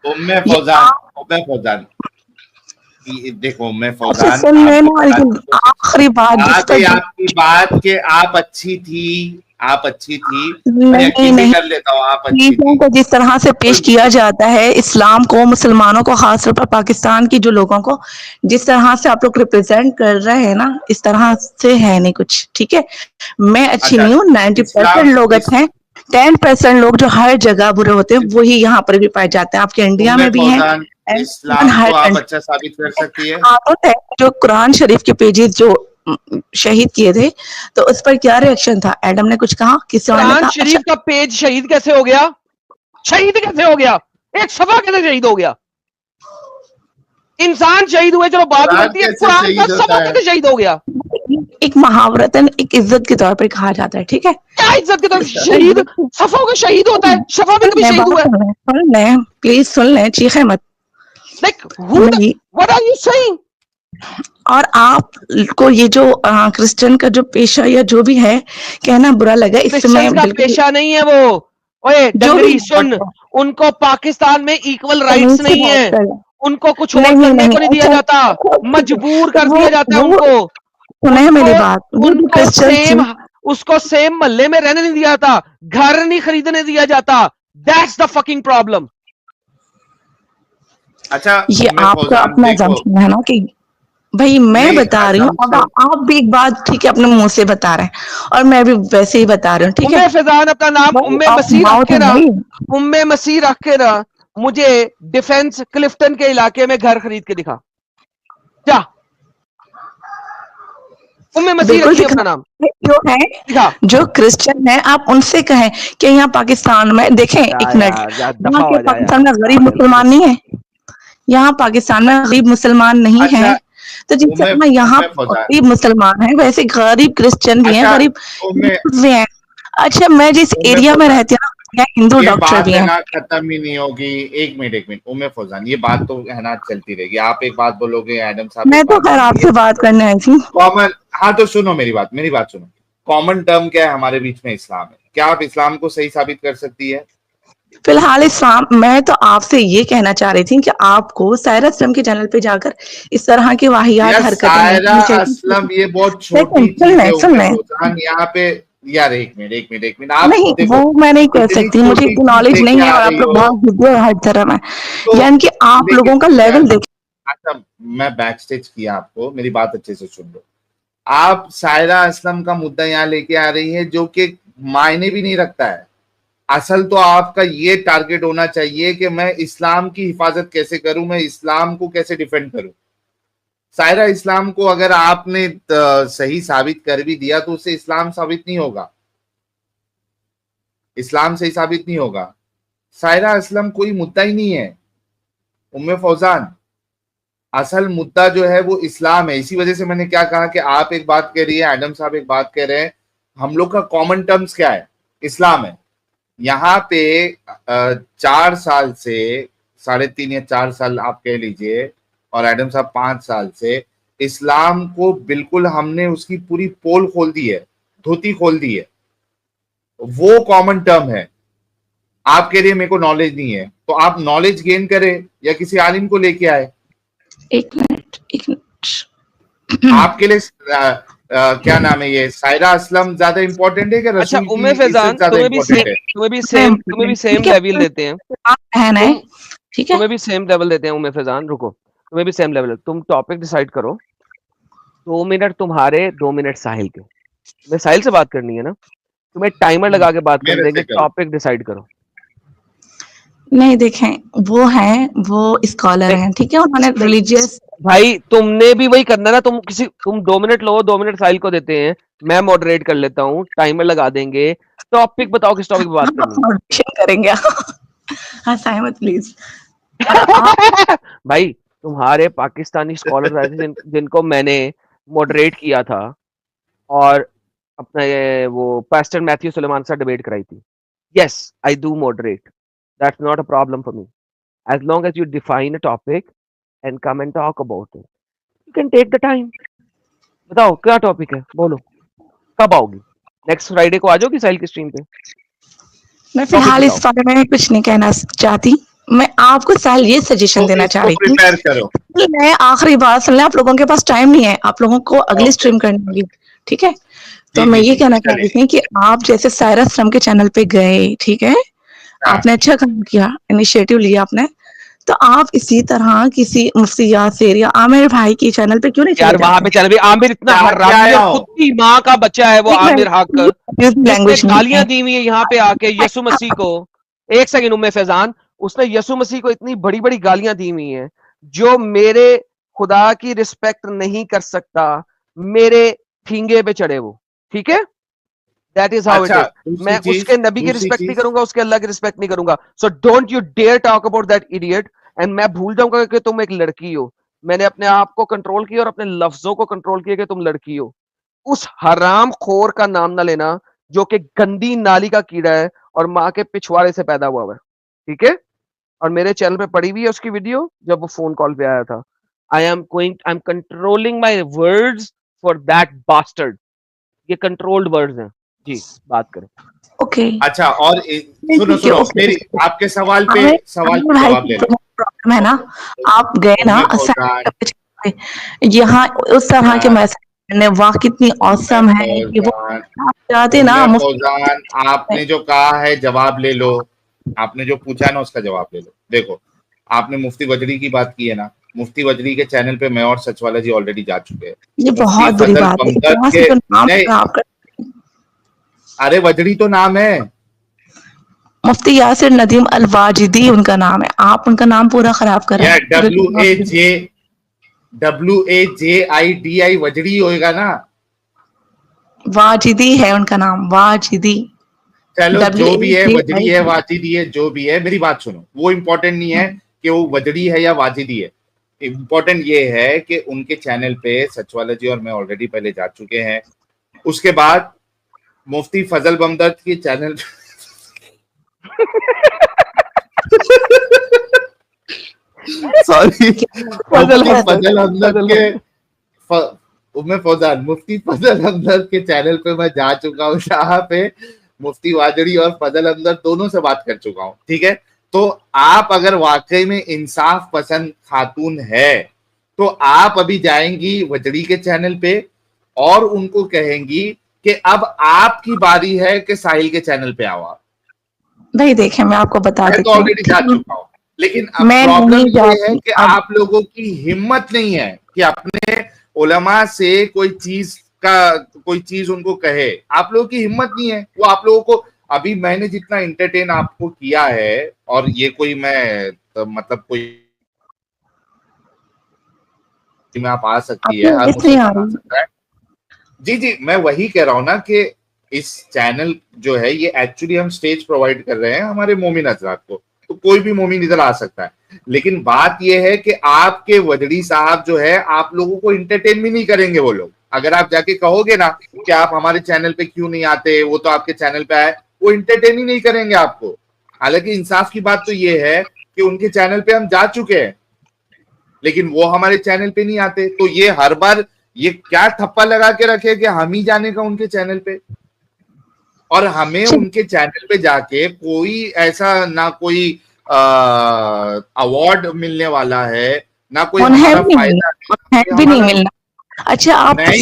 उम्मे फौजान, देखो उम्मे फौजान,
आखिरी बात
आपकी बात के आप अच्छी थी, आप अच्छी थी, मैं यकीन भी कर लेता हूँ आप अच्छी थी।
को जिस तरह से पेश किया जाता है, इस्लाम को, मुसलमानों को, खासतौर पर पाकिस्तान की जो लोगों को जिस तरह से आप लोग रिप्रेजेंट कर रहे हैं ना, इस तरह से है नहीं कुछ, ठीक है। मैं अच्छी नहीं हूँ, 90% लोग अच्छे हैं, 10% लोग जो हर जगह बुरे होते हैं वही यहाँ पर भी पाए जाते हैं, आपके इंडिया में भी हैं।
इस्लाम को आप अच्छा साबित कर सकती है।
जो कुरान शरीफ के पेजेस जो शहीद किए थे, तो उस पर क्या रिएक्शन था? एडम ने कुछ कहा? किसी और ने कहा?
कुरान शरीफ का पेज शहीद कैसे हो गया? शहीद कैसे हो गया? एक सफा कैसे शहीद हो गया? इंसान शहीद हुए, चलो बात करती है, कुरान का सफा कैसे शहीद हो गया?
एक महावरतन, एक इज्जत के तौर पर कहा जाता है, ठीक है।
क्या इज्जत के तौर पर शहीद? सफा का शहीद होता है, सफा में कभी शहीद हुआ है?
सुन ले प्लीज, सुन ले, चीखे मत।
What are you saying?
और आपको ये जो क्रिश्चियन का जो पेशा या जो भी है कहना बुरा लगा, इसमें
का पेशा नहीं है वो। ओए डंगरी सुन, उनको पाकिस्तान में इक्वल राइट्स नहीं है, उनको कुछ और करने को नहीं दिया जाता, मजबूर कर दिया जाता है उनको।
सुने मेरी बात,
उसको सेम मोहल्ले में रहने नहीं दिया जाता, घर नहीं खरीदने दिया जाता। That's the fucking problem.
अच्छा,
ये आपका अपना जम्पन है ना कि भाई मैं बता रही हूँ, अब आप भी एक बात ठीक है अपने मुंह से बता रहे हैं और मैं भी वैसे ही बता रही हूँ, ठीक है।
फैजान अपना नाम उम्मे मसीह रख के रहा, उम्मे मसीह रख के रहा, मुझे डिफेंस क्लिफ्टन के इलाके में घर खरीद के दिखा, क्या उम्मे मसीह रखिए अपना नाम।
जो है जो क्रिश्चियन है, आप उनसे कहें कि यहाँ पाकिस्तान में देखें, एक मिनट, पाकिस्तान में गरीब मुसलमान नहीं है, यहाँ पाकिस्तान में गरीब मुसलमान नहीं है, तो जिस तरह यहाँ गरीब मुसलमान है वैसे गरीब क्रिश्चियन भी हैं, गरीब भी हैं। अच्छा, मैं जिस एरिया में रहती हूँ हिंदू डॉक्टर भी हैं।
खत्म ही नहीं होगी। एक मिनट उम्मे फौजान, ये बात तो है ना चलती रहेगी। आप एक बात बोलोगे, एडम साहब
मैं तो खैर आपसे बात करने आई थी।
कॉमन, हाँ तो सुनो मेरी बात सुनो। कॉमन टर्म क्या है हमारे बीच में? इस्लाम है। क्या आप इस्लाम को सही साबित कर सकती है?
फिलहाल इस्लाम, मैं तो आपसे ये कहना चाह रही थी कि आपको सायरा असलम के चैनल पे जाकर इस तरह की वाहियात हरकतें
सायरा असलम ये बहुत छोटी चीज है यहाँ पे। यार एक मिनट आप
नहीं, वो मैं नहीं कह सकती, मुझे इतनी नॉलेज नहीं है और आप लोग बहुत वीडियो हर तरह में, यानी कि आप लोगों का लेवल देखिए।
अच्छा, मैं बैक स्टेज किया आपको, मेरी बात अच्छे से सुन लो। आप सायरा असलम का मुद्दा यहाँ लेके आ रही है जो कि मायने भी नहीं रखता है। असल तो आपका ये टारगेट होना चाहिए कि मैं इस्लाम की हिफाजत कैसे करूं, मैं इस्लाम को कैसे डिफेंड करूं। सायरा इस्लाम को अगर आपने सही साबित कर भी दिया तो उससे इस्लाम साबित नहीं होगा, इस्लाम सही साबित नहीं होगा। सायरा असलम कोई मुद्दा ही नहीं है उम्मे फौजान, असल मुद्दा जो है वो इस्लाम है। इसी वजह से मैंने क्या कहा कि आप एक बात कह रही है, एडम साहब एक बात कह रहे हैं, हम लोग का कॉमन टर्म्स क्या है? इस्लाम है। यहाँ पे 4 साल से 3.5 या 4 साल आप कह लीजिए, और एडम साहब 5 साल से इस्लाम को बिल्कुल हमने उसकी पूरी पोल खोल दी है, धोती खोल दी है। वो कॉमन टर्म है। आप कह रही है मेरे को नॉलेज नहीं है, तो आप नॉलेज गेन करें या किसी आलिम को लेके आए।
एक मिनट
आपके लिए क्या नाम है ये सायरा असलम ज्यादा इंपॉर्टेंट है क्या रसूल
की इज्जत ज्यादा इंपॉर्टेंट है? तुम्हें भी सेम लेवल देते हैं,
ठीक है,
तुम्हें भी सेम लेवल देते हैं उम्मे फैजान। रुको, तुम्हें भी सेम लेवल। तुम टॉपिक डिसाइड करो, 2 मिनट तुम्हारे, 2 मिनट साहिल के। तुम्हें साहिल से बात करनी है ना, तुम्हें टाइमर लगा के बात कर देंगे। टॉपिक डिसाइड करो।
नहीं देखें, वो स्कॉलर हैं, ठीक है, उन्होंने रिलीजियस।
भाई तुमने भी वही करना ना, तुम 2 मिनट लो, 2 मिनट साहिल को देते हैं, मैं मॉडरेट कर लेता हूँ, टाइमर लगा देंगे। टॉपिक बताओ, किस टॉपिक पे बात करनी है?
करेंगे हाँ साहिमत प्लीज।
भाई तुम्हारे पाकिस्तानी स्कॉलर आए थे जिनको मैंने मॉडरेट किया था, और अपना ये वो पास्टर मैथ्यू सुलेमान से डिबेट कराई थी। Yes, I do moderate, that's not a problem for me, as long as you define a topic and come and talk about it. You can take the time. बताओ क्या topic है, बोलो, कब आओगी? Next Friday को आ जाओगी साहिल की stream पे?
मैं फिलहाल इस बारे में कुछ नहीं कहना चाहती। मैं आपको साहिल ये सजेशन देना चाह रही थी। मैं आखिरी बात सुन लें, आप लोगों के पास टाइम नहीं है, आप लोगों को अगली स्ट्रीम करनी होगी, ठीक है? तो मैं ये कहना चाहती थी कि आप जैसे सायरा असलम के चैनल पे गए, ठीक है, आपने अच्छा काम किया, इनिशिएटिव लिया आपने, तो आप इसी तरह किसी मुफ्ती यासिर या आमिर भाई के चैनल पे क्यों नहीं चले
यार वहां पे चैनल भी आमिर इतना हरामी है, खुद की माँ का बच्चा है वो आमिर हक, जिसने गालियां दी हुई है यहाँ पे आके यसु मसीह को। एक सेकंड उम्मे फैजान, उसने यसु मसीह को इतनी बड़ी बड़ी गालियां दी हुई हैं, जो मेरे खुदा की रिस्पेक्ट नहीं कर सकता, मेरे ठींगे पे चढ़े वो, ठीक है, that is how it is. मैं उसके नबी की रिस्पेक्ट नहीं करूंगा, उसके अल्लाह की रिस्पेक्ट नहीं करूंगा। So don't you dare talk about that idiot, and मैं भूल जाऊंगा कि तुम एक लड़की हो। मैंने अपने आप को कंट्रोल किया और अपने लफ्जों को कंट्रोल किया कि तुम लड़की हो। उस हराम खोर का नाम ना लेना जो कि गंदी नाली का कीड़ा है और माँ के पिछवाड़े से पैदा हुआ है, ठीक है। और मेरे चैनल पे पड़ी हुई है उसकी वीडियो जब वो फोन कॉल पे आया था। I am controlling my words for that bastard. ये कंट्रोल्ड वर्ड्स हैं जी, बात करें।
ओके
अच्छा, और सुनो मेरी आपके सवाल पे जवाब दे लो।
प्रॉब्लम है ना, आप गए ना यहाँ उस तरह के मैसेज ने, वाह कितनी औसम है कि वो आप चाहते ना।
फौजान, आपने जो कहा है जवाब ले लो, आपने जो पूछा ना उसका जवाब ले लो। देखो, आपने मुफ्ती वजरी की बात की है ना, मुफ्ती वजरी के चैनल पे मैं और सचवाला जी ऑलरेडी जा चुके हैं।
ये बहुत बड़ी बात है।
अरे वजरी तो नाम है,
मुफ्ती यासिर नदीम अल वाजिदी उनका नाम है, आप उनका नाम पूरा खराब कर रहे हैं।
WAJIDI वजरी होएगा ना,
वाजिदी है उनका नाम, वाजिदी।
चलो जो भी है, वजरी है, वाजिदी है, जो भी है, मेरी बात सुनो। वो इम्पोर्टेंट नहीं है कि वो वजरी है या वाजिदी है, इम्पोर्टेंट ये है कि उनके चैनल पे सचवाला जी और मैं ऑलरेडी पहले जा चुके हैं। उसके बाद मुफ्ती फजल बमदर्द के चैनल सॉरी फजल हमदर्द के मुफ्ती फजल हमदर्द के चैनल पे मैं जा चुका हूँ, जहाँ पे मुफ्ती वाजरी और फजल हमदर्द दोनों से बात कर चुका हूँ, ठीक है। तो आप अगर वाकई में इंसाफ पसंद खातून है तो आप अभी जाएंगी वजरी के चैनल पे और उनको कहेंगी कि अब आपकी बारी है कि साहिल के चैनल पे आओ। आप
नहीं देखे, मैं आपको बता देती हूँ,
तो ऑलरेडी जा चुका हूँ, लेकिन अब प्रॉब्लम ये है कि आप लोगों की हिम्मत नहीं है कि अपने उलमा से कोई चीज उनको कहे। आप लोगों की हिम्मत नहीं है। वो आप लोगों को अभी मैंने जितना एंटरटेन आपको किया है, और ये कोई मैं मतलब कोई में आप आ सकती है, हर मुझसे आ सकता है। जी मैं वही कह रहा हूँ ना कि इस चैनल जो है ये एक्चुअली हम स्टेज प्रोवाइड कर रहे हैं हमारे मोमिन हजरात को, तो कोई भी मोमिन इधर आ सकता है। लेकिन बात ये है कि आपके वजरी साहब जो है आप लोगों को इंटरटेन भी नहीं करेंगे। वो लोग अगर आप जाके कहोगे ना कि आप हमारे चैनल पे क्यों नहीं आते, वो तो आपके चैनल पे आए, वो इंटरटेन ही नहीं करेंगे आपको। हालांकि इंसाफ की बात तो ये है कि उनके चैनल पे हम जा चुके हैं, लेकिन वो हमारे चैनल पे नहीं आते। तो ये हर बार ये क्या ठप्पा लगा के रखे कि हम ही जाने का उनके चैनल पे, और हमें उनके चैनल पे जाके कोई ऐसा ना कोई अवार्ड मिलने वाला है, ना कोई हमारा फायदा
भी नहीं मिलना। अच्छा आप सुन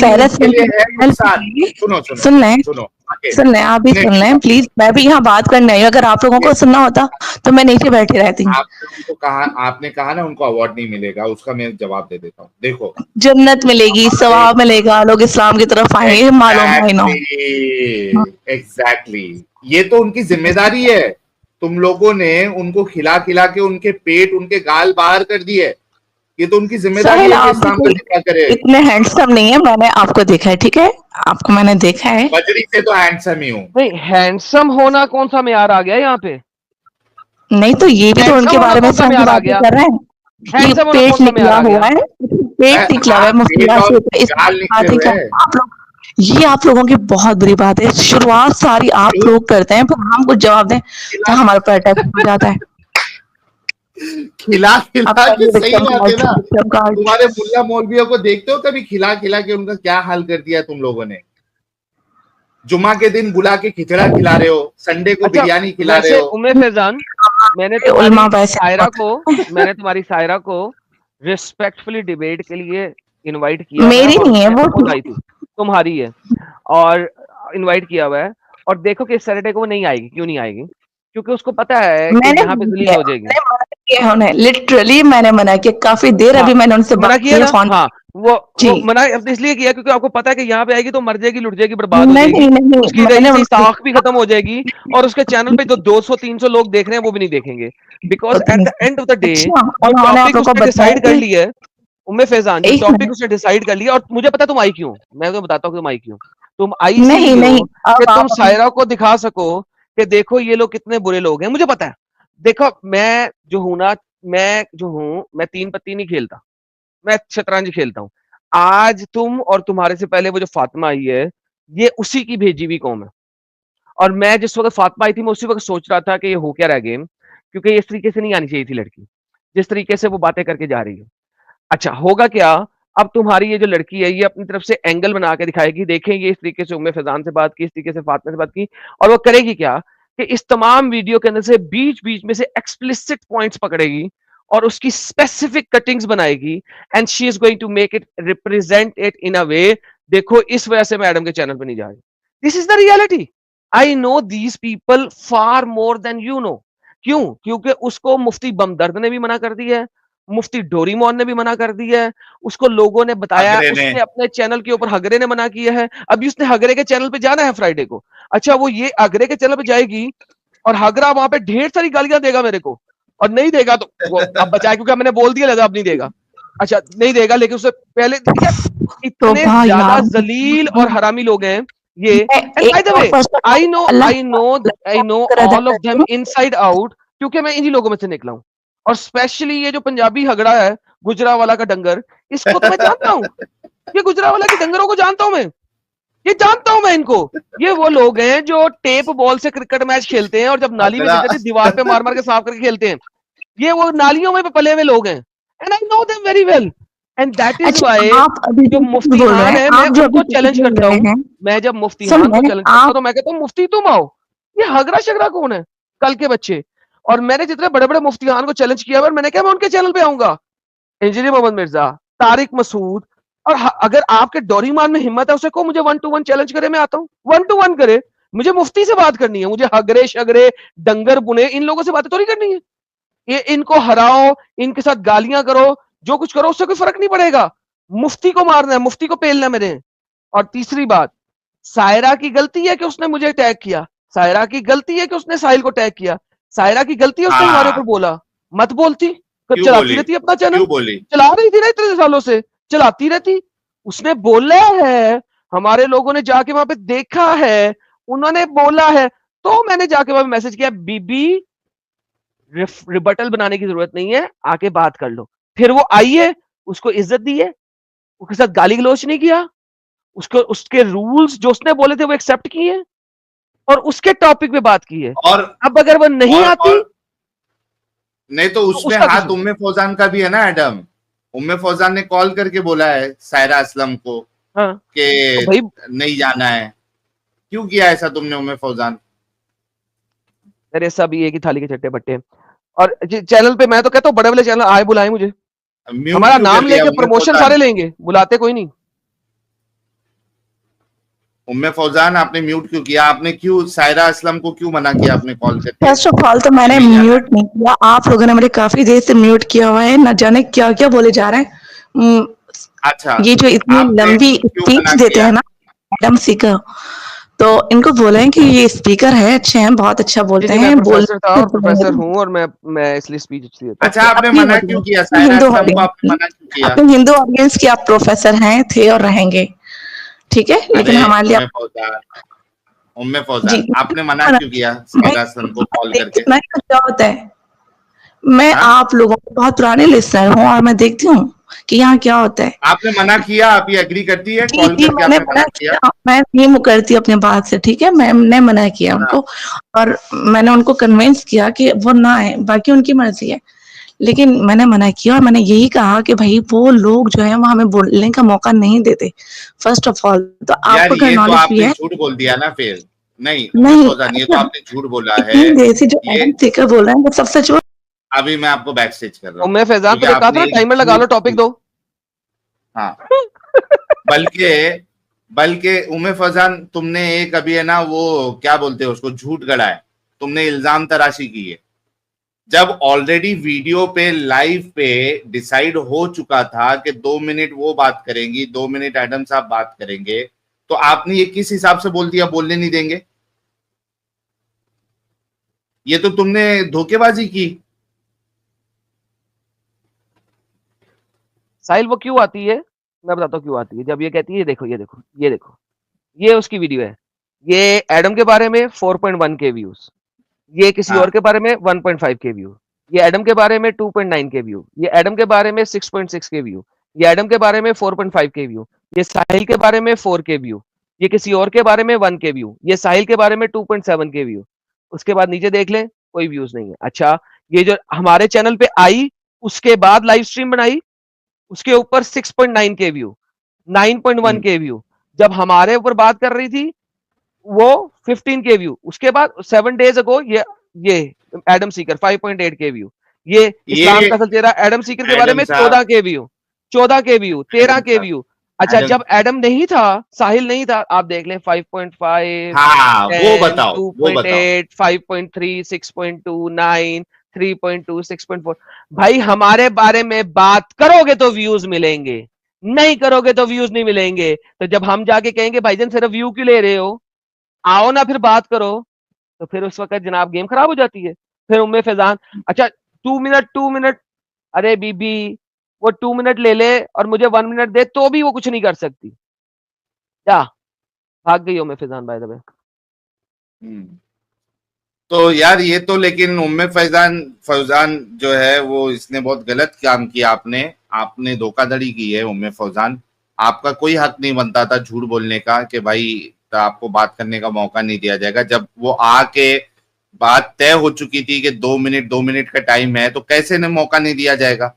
लें, आप भी सुन लें प्लीज। मैं भी यहाँ बात करने आई हूँ, अगर आप लोगों को सुनना होता तो मैं नीचे बैठी रहती।
आपने कहा ना उनको अवार्ड नहीं मिलेगा, उसका मैं जवाब दे देता हूँ। देखो,
जन्नत मिलेगी, सवाब मिलेगा, लोग इस्लाम की तरफ आएंगे, मालूम।
एग्जैक्टली, ये तो उनकी जिम्मेदारी है। तुम लोगों ने उनको खिला खिला के उनके पेट, उनके गाल बाहर कर दिए। ये तो उनकी जिम्मेदारी है कि इस्लाम का जिक्र करे।
इतने हैंडसम नहीं है, मैंने आपको देखा है, ठीक है, आपको मैंने देखा है।
बजरी से तो हैंडसम ही हूँ।
नहीं, हैंडसम होना कौन सा म्यार आ गया यहाँ पे?
नहीं तो ये भी तो उनके बारे में बात कर रहे हैं। ये पेट निकला हुआ है, पेट निकला हुआ है मुफ्ती आप लोग, ये आप लोगों की बहुत बुरी बात है। शुरुआत सारी आप लोग करते हैं, फिर हम कुछ जवाब दें तो हमारे पर अटैक हो जाता है।
खिला खिला के सही बात है ना। तुम्हारे मुल्ला मौलवियों को देखते हो कभी खिला खिला के उनका क्या हाल कर दिया तुम लोगों ने? जुमा के दिन बुला के खिचड़ा खिला रहे हो, संडे को बिरयानी खिला रहे हो।
उम्मे फैजान, मैंने तुम्हारी सायरा को रिस्पेक्टफुली डिबेट के लिए इनवाइट किया।
मेरी नहीं है वो,
तुम्हारी है और इनवाइट किया हुआ है, और देखो कि इस सैटरडे को वो नहीं आएगी। क्यों नहीं आएगी? क्योंकि उसको पता है कि यहाँ पे जलील हो जाएगी।
लिटरली मैंने मना किया काफी देर।
हाँ,
अभी मैंने उनसे
मना
बात
किया
की
ना।
फोन।
हाँ, वो
जी
मना इसलिए किया क्योंकि आपको पता है कि यहाँ पे आएगी तो मर जाएगी, लुट जाएगी, बर्बाद हो जाएगी,
नहीं नहीं
उसकी
मैंने
रही सी
उनको
साख भी खत्म हो जाएगी, और उसके चैनल पे जो 200-300 लोग देख रहे हैं वो भी नहीं देखेंगे, because at the end of the day
अच्छा
जो
उन्होंने आप
टॉपिक
लोग को
उसने
बताया
डिसाइड कर
कि
लिया है, उम्मे फैजान, जो
एक
टॉपिक
मिनट
उसने डिसाइड कर लिया, और मुझे पता है तुम आई क्यों, मैं तो बताता हूँ तुम आई क्यों। तुम आई
नहीं
इसीलिए
नहीं
हो कि
अब
तुम
आप
सायरा को दिखा सको कि देखो ये लोग कितने बुरे लोग हैं। मुझे पता है, देखो मैं जो हूं ना, मैं 3 पत्ती नहीं खेलता, मैं शतरंज खेलता हूँ। आज तुम और तुम्हारे से पहले वो जो फातिमा आई है, ये उसी की भेजी हुई कौम है। और मैं जिस वक्त फातिमा आई थी, मैं उसी वक्त सोच रहा था कि ये हो क्या रहा गेम, क्योंकि इस तरीके से नहीं आनी चाहिए थी लड़की, जिस तरीके से वो बातें करके जा रही है। अच्छा होगा क्या, अब तुम्हारी ये जो लड़की है, ये अपनी तरफ से एंगल बना के दिखाएगी, देखें ये इस तरीके से उम्मे फैजान से बात की, इस तरीके से फातिमा से बात की, और वो करेगी क्या कि इस तमाम वीडियो के अंदर से बीच बीच में से एक्सप्लिसिट पॉइंट्स पकड़ेगी और उसकी स्पेसिफिक कटिंग्स बनाएगी, and she is going to make it represent it in a way, देखो इस वजह से मैडम के चैनल पे नहीं जा रही। This is the reality. I know these people far more than you know. क्यों? क्योंकि उसको मुफ्ती बमदर्द ने भी मना कर दिया है, मुफ्ती डोरीमोन ने भी मना कर दिया है, उसको लोगों ने बताया, उसने अपने चैनल के ऊपर हगरे ने मना किया है। अभी उसने हगरे के चैनल पे जाना है फ्राइडे को। अच्छा वो ये हगरे के चैनल पे जाएगी और हगरा वहां पे ढेर सारी गालियां देगा मेरे को, और नहीं देगा तो वो अब बचाए, क्योंकि मैंने बोल दिया लगा अब नहीं देगा। अच्छा नहीं देगा, लेकिन उससे पहले यार
तो
इतने
भाई
ज्यादा
यार
जलील और हरामी लोग हैं ये।
मैं
एंड बाय
एक
द
तो
way
first of
I
all
know
अल्लाह
आई नो आई नो
का अदा
ऑल ऑफ
करती
देम
हूँ।
इनसाइड आउट, क्योंकि मैं इन्हीं लोगों में से निकला हूं। और स्पेशली ये जो पंजाबी हगड़ा है, गुजरावाला का डंगर, इसको तो मैं जानता हूं। ये गुजरावाला की डंगरों को जानता हूं मैं, ये जानता हूं मैं इनको। ये वो लोग हैं जो टेप बॉल से क्रिकेट मैच खेलते हैं, और जब नाली में गिर जाते हैं दीवार पे मार मार के साफ करके खेलते हैं। ये वो नालियों में पले हुए लोग हैं, and I know them very well, and that is
अच्छा
वाई
आप अभी
जो
जो
मुफ्ती
बोल रहे
खान
हैं,
है, मैं
आप जो अभी
उनको चैलेंज
बोल
करता
रहे
हूं।
हैं,
मैं जब मुफ्ती खान को
सुनिए
चैलेंज करता हूं
आप
तो मैं कहता हूं मुफ्ती तुम आओ, ये हगरा शगरा कौन है, कल के बच्चे। और मैंने जितने बड़े बड़े मुफ्ती खान को चैलेंज किया, मैंने कहा मैं उनके चैनल पे आऊंगा, इंजीनियर मोहम्मद मिर्जा, तारिक मसूद, और अगर आपके डोरीमान में हिम्मत है उसे को मुझे 1-to-1 चैलेंज करे, मैं आता हूं 1-to-1 करे। मुझे मुफ्ती से बात करनी है, मुझे हगरे शगरे डंगर बुने इन लोगों से बातें थोड़ी करनी है। ये इनको हराओ, इनके साथ गालियां करो, जो कुछ करो, उससे कोई फर्क नहीं पड़ेगा। मुफ्ती को मारना है, मुफ्ती को पेलना है मेरे। और तीसरी बात, सायरा की गलती है कि उसने मुझे टैग किया, सायरा की गलती है कि उसने साहिल को टैग किया, सायरा की गलती है उसने हमारे ऊपर बोला, मत बोलती, कब चलाती रहती अपना चैनल, चला रही थी ना इतने सालों से, चलाती रहती। उसने बोला है, हमारे लोगों ने जाके वहां पे देखा है, उन्होंने बोला है, तो मैंने जाके वहां पे मैसेज किया, बीबी रिबटल बनाने की जरूरत नहीं है, आके बात कर लो। फिर वो आई है, उसको इज्जत दी है, उसके साथ गाली गलौच नहीं किया, उसको उसके रूल्स जो उसने बोले थे वो एक्सेप्ट किए, और उसके टॉपिक पे बात की है।
और
अब अगर वो नहीं आती
नहीं तो उसमें
उसका
हाथ उम्मे फौजान का भी है ना एडम। उम्मे फौजान ने कॉल करके बोला है सायरा असलम को
हाँ,
कि
तो भाई
नहीं जाना है। क्यों किया ऐसा तुमने उम्मे फौजान?
अरे सब ये की थाली के चट्टे बट्टे। और चैनल पे मैं तो कहता हूँ बड़े बड़े चैनल आए बुलाए मुझे, हमारा नाम लेके प्रमोशन सारे लेंगे, बुलाते कोई नहीं।
उम्मे फौजान आपने म्यूट क्यों किया? आपने क्यों सायरा असलम को क्यों मना किया अपने कॉल करके?
फर्स्ट ऑफ ऑल तो मैंने म्यूट नहीं किया, आप लोगों ने मेरे काफी देर से म्यूट किया हुआ है, न जाने क्या क्या बोले जा रहे हैं।
अच्छा
ये जो इतनी लंबी स्पीच देते हैं ना मैडम स्पीकर, तो इनको बोले कि ये स्पीकर है, अच्छे हैं, बहुत अच्छा बोलते हैं,
प्रोफेसर था और प्रोफेसर हूँ, और मैं इसलिए स्पीच अच्छी देता हूं।
अच्छा आपने मना क्यों किया सायरा असलम को? आपने मना क्यों किया?
अपने हिंदू ऑडियंस के आप प्रोफेसर हैं, थे और रहेंगे, ठीक है, लेकिन हमारे लिए
उम्मे फौजान आपने मना क्यों किया सायरा असलम को कॉल करके?
क्या होता है, मैं आप लोगों को बहुत पुराने लिसनर हूँ और मैं देखती हूँ कि यहाँ क्या होता है।
आपने मना किया, आप ये एग्री करती है कॉल करके आपने मना किया?
मैं नहीं मुकरती अपने बात से, ठीक है, मैंने मना किया उनको, और मैंने उनको कन्विंस किया कि वो ना आए, बाकी उनकी मर्जी है, लेकिन मैंने मना किया और मैंने यही कहा कि भाई वो लोग जो है वो हमें बोलने का मौका नहीं देते, फर्स्ट ऑफ ऑल। तो आपको अगर नॉलेज भी है,
झूठ बोल दिया ना फिर। नहीं ये तो आपने झूठ बोला है,
जो एडम सीकर बोल रहे हैं वो सब सच।
अभी मैं आपको बैक स्टेज कर रहा हूँ।
मैं फैजान तो टाइमर लगा लो, टॉपिक दो।
हाँ बल्कि बल्कि उम्मे फैजान तुमने एक अभी है ना वो क्या बोलते हैं उसको, झूठ गढ़ा है, तुमने इल्जाम तराशी की है। जब ऑलरेडी वीडियो पे लाइव पे डिसाइड हो चुका था कि 2 मिनट वो बात करेंगी, 2 मिनट एडम साहब बात करेंगे, तो आपने ये किस हिसाब से बोल दिया बोलने नहीं देंगे? ये तो तुमने धोखेबाजी की।
साहिल वो क्यों आती है, मैं बताता हूँ क्यों आती है। जब ये कहती है ये देखो ये देखो ये देखो, ये उसकी वीडियो है, ये एडम के बारे में 4.1 के व्यूज, ये किसी और के बारे में 1.5 के व्यू, ये एडम के बारे में 2.9 के व्यू, ये एडम के बारे में 6.6 के व्यू, ये एडम के बारे में 4.5 के व्यू, ये साहिल के बारे में 4 के व्यू, ये किसी और के बारे में 1 के व्यू, ये साहिल के बारे में 2.7 के व्यू। उसके बाद नीचे देख लें, कोई व्यूज नहीं है। अच्छा, ये जो हमारे चैनल पे आई उसके बाद लाइव स्ट्रीम बनाई, उसके ऊपर 6.9 के व्यू, 9.1 के व्यू। जब हमारे ऊपर बात कर रही थी वो 15 के व्यू, उसके बाद 7 डेज अगो ये एडम सीकर 5.8 के व्यू, ये इस्लाम का चेहरा एडम सीकर के बारे में 14 के व्यू, 14 के व्यू, 13 के व्यू। अच्छा, जब एडम नहीं था, साहिल नहीं था, आप देख लें 5.5,
हाँ,
10,
वो बताओ,
2.8, 5.3, 6.2, 9, 3.2, 6.4। भाई हमारे बारे में बात करोगे तो व्यूज मिलेंगे, नहीं करोगे तो व्यूज नहीं मिलेंगे। तो जब हम जाके कहेंगे भाईजान सिर्फ व्यू क्यों ले रहे हो, आओ ना फिर बात करो, तो फिर उस वक्त जनाब गेम खराब हो जाती है। फिर उम्मे फैजान, अच्छा 2 मिनट, अरे बीबी वो 2 मिनट ले ले और मुझे 1 मिनट दे तो भी वो कुछ नहीं कर सकती। क्या भाग गई उम्मे फैजान बाय द वे।
तो यार ये तो, लेकिन उम्मे फौजान जो है वो इसने बहुत गलत काम किया। आपने धोखाधड़ी की है उम्मे फौजान। आपका कोई हक नहीं बनता था झूठ बोलने का कि भाई तो आपको बात करने का मौका नहीं दिया जाएगा। जब वो आके बात तय हो चुकी थी कि 2 मिनट का टाइम है, तो कैसे न मौका नहीं दिया जाएगा?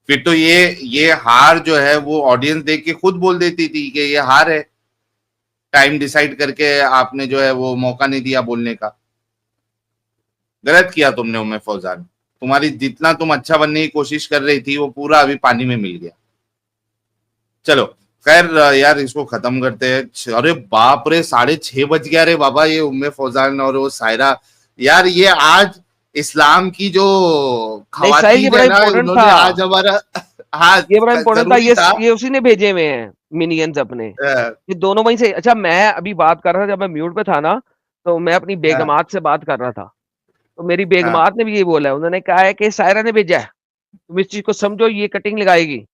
फिर तो ये हार जो है वो ऑडियंस देख के खुद बोल देती थी कि ये हार है। टाइम डिसाइड करके आपने जो है वो मौका नहीं दिया बोलने का। गलत किया तुमने उम्मे फौजान। तुम्हारी जितना तुम अच्छा बनने की कोशिश कर रही थी वो पूरा अभी पानी में मिल गया। चलो खैर यार, इसको खत्म करते हैं। अरे बाप रे, 6:30 बज गया रे बाबा। ये उम्मे फौजान और वो सायरा, यार ये आज इस्लाम की जो खवातीन है ना, उन्होंने आज हमारा
ये बड़ा इम्पोर्टेंट था। ये उसी ने भेजे हुए हैं मिनियंस अपने, ये दोनों वहीं से। अच्छा, मैं अभी बात कर रहा था, जब मैं म्यूट पे था ना, तो मैं अपनी बेगमात से बात कर रहा था, तो मेरी बेगमात ने भी ये बोला है, उन्होंने कहा है कि सायरा ने भेजा है, तुम इस चीज को समझो, ये कटिंग लगाएगी।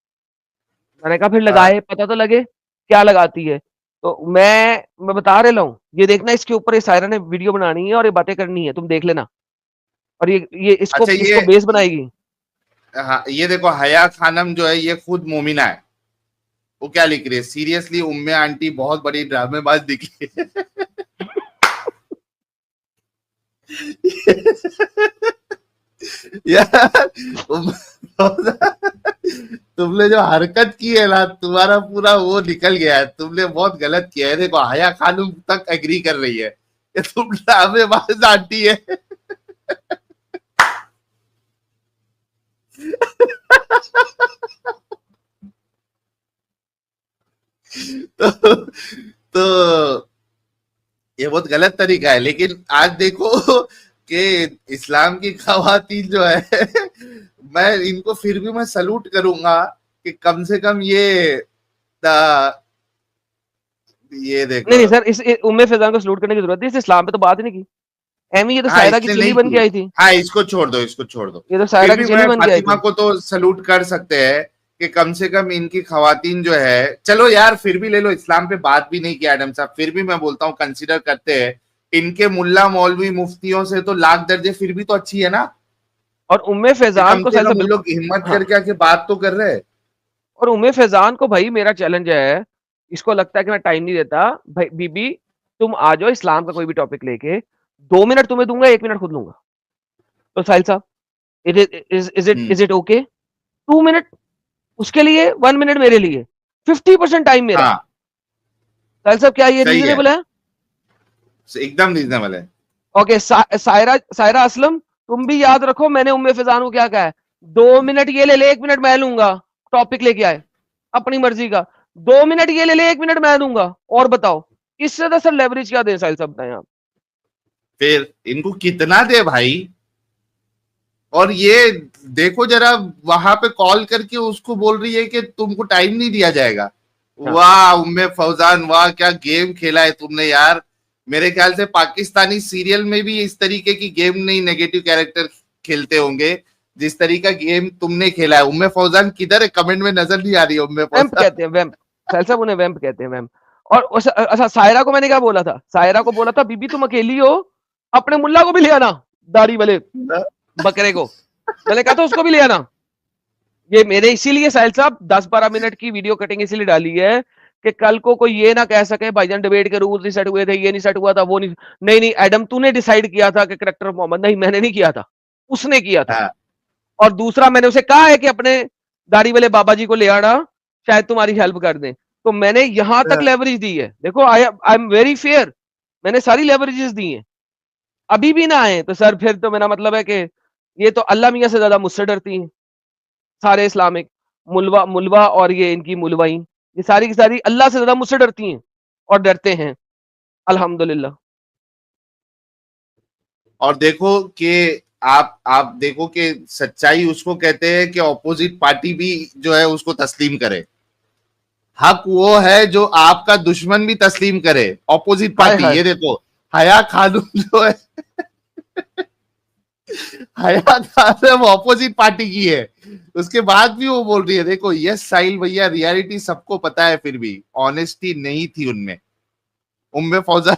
मैंने कहा फिर लगाए, पता तो लगे क्या लगाती है। तो मैं बता रहा हूँ, ये देखना, इसके ऊपर ये सायरा ने वीडियो बनानी है और ये बातें करनी है, तुम देख लेना। और ये इसको
अच्छा,
इसको बेस बनाएगी।
हाँ, ये देखो हया खानम जो है ये खुद मोमिना है। वो क्या लिख रही है, सीरियसली उम्मे आंटी बहुत बड़ी ड्रामेबाज दिखी है। यार तुमने जो हरकत की है ना, तुम्हारा पूरा वो निकल गया है। तुमने बहुत गलत किया है। देखो हया खानम तक एग्री कर रही है कि तुम ड्रामेबाज आंटी है। तो ये बहुत गलत तरीका है। लेकिन आज देखो कि इस्लाम की खवातीन जो है, मैं इनको फिर भी मैं सलूट करूंगा कि कम से कम ये देखो।
नहीं सर, इस उम्मे फैजान को सलूट करने की जरूरत है, इस इस्लाम पे तो बात ही नहीं की। एमी ये तो सायरा की चिली बन के आई थी।
हाँ, इसको छोड़ दो।
ये तो सायरा की चिली बन के आई थी।
फातिमा को तो सलूट कर सकते हैं कि कम से कम इनकी खवातीन जो है, चलो यार फिर भी ले लो, इस्लाम पे बात भी नहीं किया एडम साहब, फिर भी मैं बोलता हूँ कंसीडर करते हैं। इनके मुल्ला मौलवी मुफ्तियों से तो लाख दर्जे फिर भी तो अच्छी है ना।
और उम्मे फैजान को
हम लोग हिम्मत करके आके बात तो कर रहे हैं।
और उम्मे फैजान को भाई मेरा चैलेंज है, इसको लगता है कि मैं टाइम नहीं देता, भाई बीबी तुम आ जाओ, इस्लाम का कोई भी टॉपिक लेके, 2 मिनट तुम्हें दूंगा, 1 मिनट खुद लूंगा। तो साहिल साहब, इज इट ओके? 2 मिनट उसके लिए, 1 मिनट मेरे लिए, 50% टाइम मेरा। साहिल साहब, क्या ये रीजनेबल है?
एकदम रीजनेबल है।
ओके, सायरा असलम, तुम भी याद रखो मैंने उम्मे फैजान को क्या कहा है, 2 मिनट ये ले ले, 1 मिनट मैं लूंगा, टॉपिक लेके आए अपनी मर्जी का। 2 मिनट ये ले ले, 1 मिनट मैं दूंगा, और बताओ इससे ज्यादा सर लेवरेज क्या दे साहिल साहब बताएं आप।
फिर इनको कितना दे भाई। और ये देखो जरा, वहां पे कॉल करके उसको बोल रही है कि तुमको टाइम नहीं दिया जाएगा। वाह उम्मे फौजान, वाह क्या गेम खेला है तुमने यार। मेरे ख्याल से पाकिस्तानी सीरियल में भी इस तरीके की गेम नहीं नेगेटिव कैरेक्टर खेलते होंगे जिस तरीका गेम तुमने खेला है। उम्मे फौजान किधर है, कमेंट में नजर नहीं आ रही है। उम्मे फौजान
कहते हैं वैम्प, साहिल साहब उन्हें वैम्प कहते हैं, वैम्प। और अच्छा सायरा को मैंने क्या बोला था, सायरा को बोला था बीबी तुम अकेली हो, अपने मुल्ला को भी ले आना, दाढ़ी वाले बकरे को, मैंने कहा था उसको भी ले आना। ये मेरे इसीलिए साहिल साहब 10-12 मिनट की वीडियो कटिंग इसीलिए डाली है कि कल को कोई ये ना कह सके भाईजान डिबेट के रूल नहीं सेट हुए थे, ये नहीं सेट हुआ था, वो नहीं। नहीं एडम तूने डिसाइड किया था कि करेक्टर ऑफ मोहम्मद, नहीं मैंने नहीं किया था, उसने किया था। और दूसरा मैंने उसे कहा है कि अपने दाढ़ी वाले बाबा जी को ले आना, शायद तुम्हारी हेल्प कर दें। तो मैंने यहां तक लेवरेज दी है, देखो आई एम वेरी फेयर, मैंने सारी लेवरेजेस दी हैं। अभी भी ना आए तो सर फिर तो मेरा मतलब है कि ये तो अल्लाह मियां से ज्यादा मुझसे डरती हैं। सारे इस्लामिक मुलवा और ये इनकी मुलवाई, ये सारी की सारी अल्लाह से ज्यादा मुझसे डरती हैं और डरते हैं अल्हम्दुलिल्लाह।
और देखो कि आप देखो कि सच्चाई उसको कहते हैं कि ऑपोजिट पार्टी भी जो है उसको तस्लीम करे। हक वो है जो आपका दुश्मन भी तस्लीम करे, ऑपोजिट पार्टी। ये देखो हया खानूम जो है हया खानूम ऑपोजिट पार्टी की है, उसके बाद भी वो बोल रही है। देखो यस साहिल भैया, रियलिटी सबको पता है, फिर भी ऑनेस्टी नहीं थी उनमें। उम्मे फौजान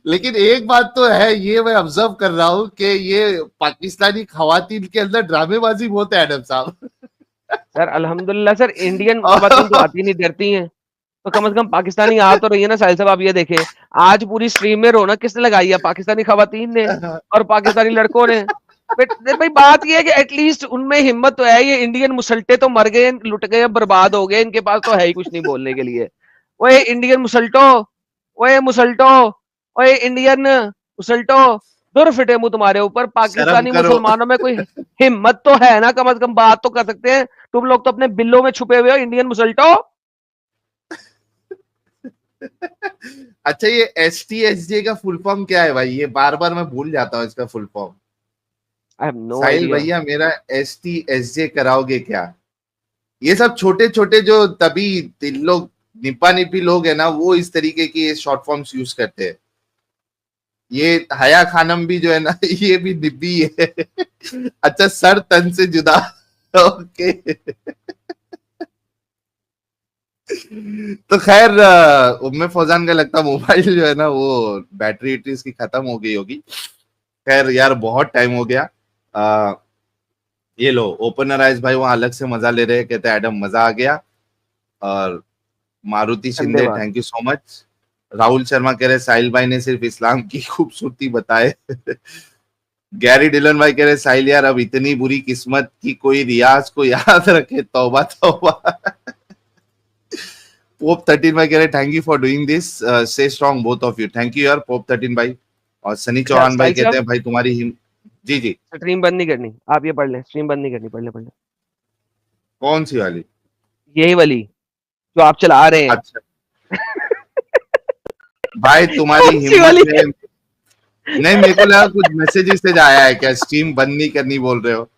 लेकिन एक बात तो है, ये मैं ऑब्जर्व कर रहा हूं कि ये पाकिस्तानी खवातीन के अंदर ड्रामेबाजी बहुत है एडम साहब।
सर अल्हम्दुलिल्लाह सर, इंडियन खवातीन तो आती नहीं, डरती हैं, तो कम से कम पाकिस्तानी आ तो रही है ना साहिल साहब। आप ये देखें आज पूरी स्ट्रीम में रौनक किसने लगाई है, पाकिस्तानी खवातीन ने और पाकिस्तानी लड़कों ने। भाई बात ये है कि एटलीस्ट उनमें हिम्मत तो है, ये इंडियन मुसल्टे तो मर गए, लुट गए, बर्बाद हो गए, इनके पास तो है ही कुछ नहीं बोलने के लिए। वो इंडियन मुसल्टो, ओए मुसल्टो, ओए इंडियन मुसल्टो, दुर फिटे मुंह तुम्हारे ऊपर। पाकिस्तानी मुसलमानों में कोई हिम्मत तो है ना, कम से कम बात तो कर सकते हैं। तुम लोग तो अपने बिल्लों में छुपे हुए हो, इंडियन मुसल्टो।
अच्छा ये STSJ का फुल फॉर्म क्या है भाई? ये बार बार मैं भूल जाता हूँ इसका फुल फॉर्म। साहिल भैया मेरा STSJ कराओगे क्या? ये सब छोटे छोटे जो तभी लोग निपा निपी लोग है ना, वो इस तरीके की शॉर्ट फॉर्म्स यूज करते हैं। ये हया खानम भी जो है ना, ये भी निब्बी है। अच्छा सर तन से जुदा। ओके तो खैर उम्मे फौजान का लगता मोबाइल जो है ना वो बैटरी इसकी खत्म हो गई होगी। खैर यार बहुत टाइम हो गया। ये लो ओपनर आइज भाई वहां अलग से मजा ले रहे हैं, कहते हैं एडम मजा आ गया। और Maruti Shinde thank you so much. Rahul Sharma कह रहे साहिल भाई ने सिर्फ इस्लाम की खूबसूरती बताए। गैरी डिलन भाई कह रहे साहिल यार अब इतनी बुरी किस्मत की कोई रियाज को याद रखे, तौबा तौबा। पोप 13 भाई कह रहे thank you for doing this, stay strong both of you. Thank you यार पोप 13 भाई। और सनी चौहान भाई कहते हैं भाई तुम्हारी जी जी
स्ट्रीम बंद नहीं करनी, आप ये पढ़ लें, स्ट्रीम बंद नहीं करनी, पढ़ ले।
कौन सी वाली?
यही वाली जो आप चला रहे हैं।
अच्छा भाई तुम्हारी हिम्मत है। नहीं मेरे को लगा कुछ मैसेज आया है क्या, स्ट्रीम बंद नहीं करनी बोल रहे हो?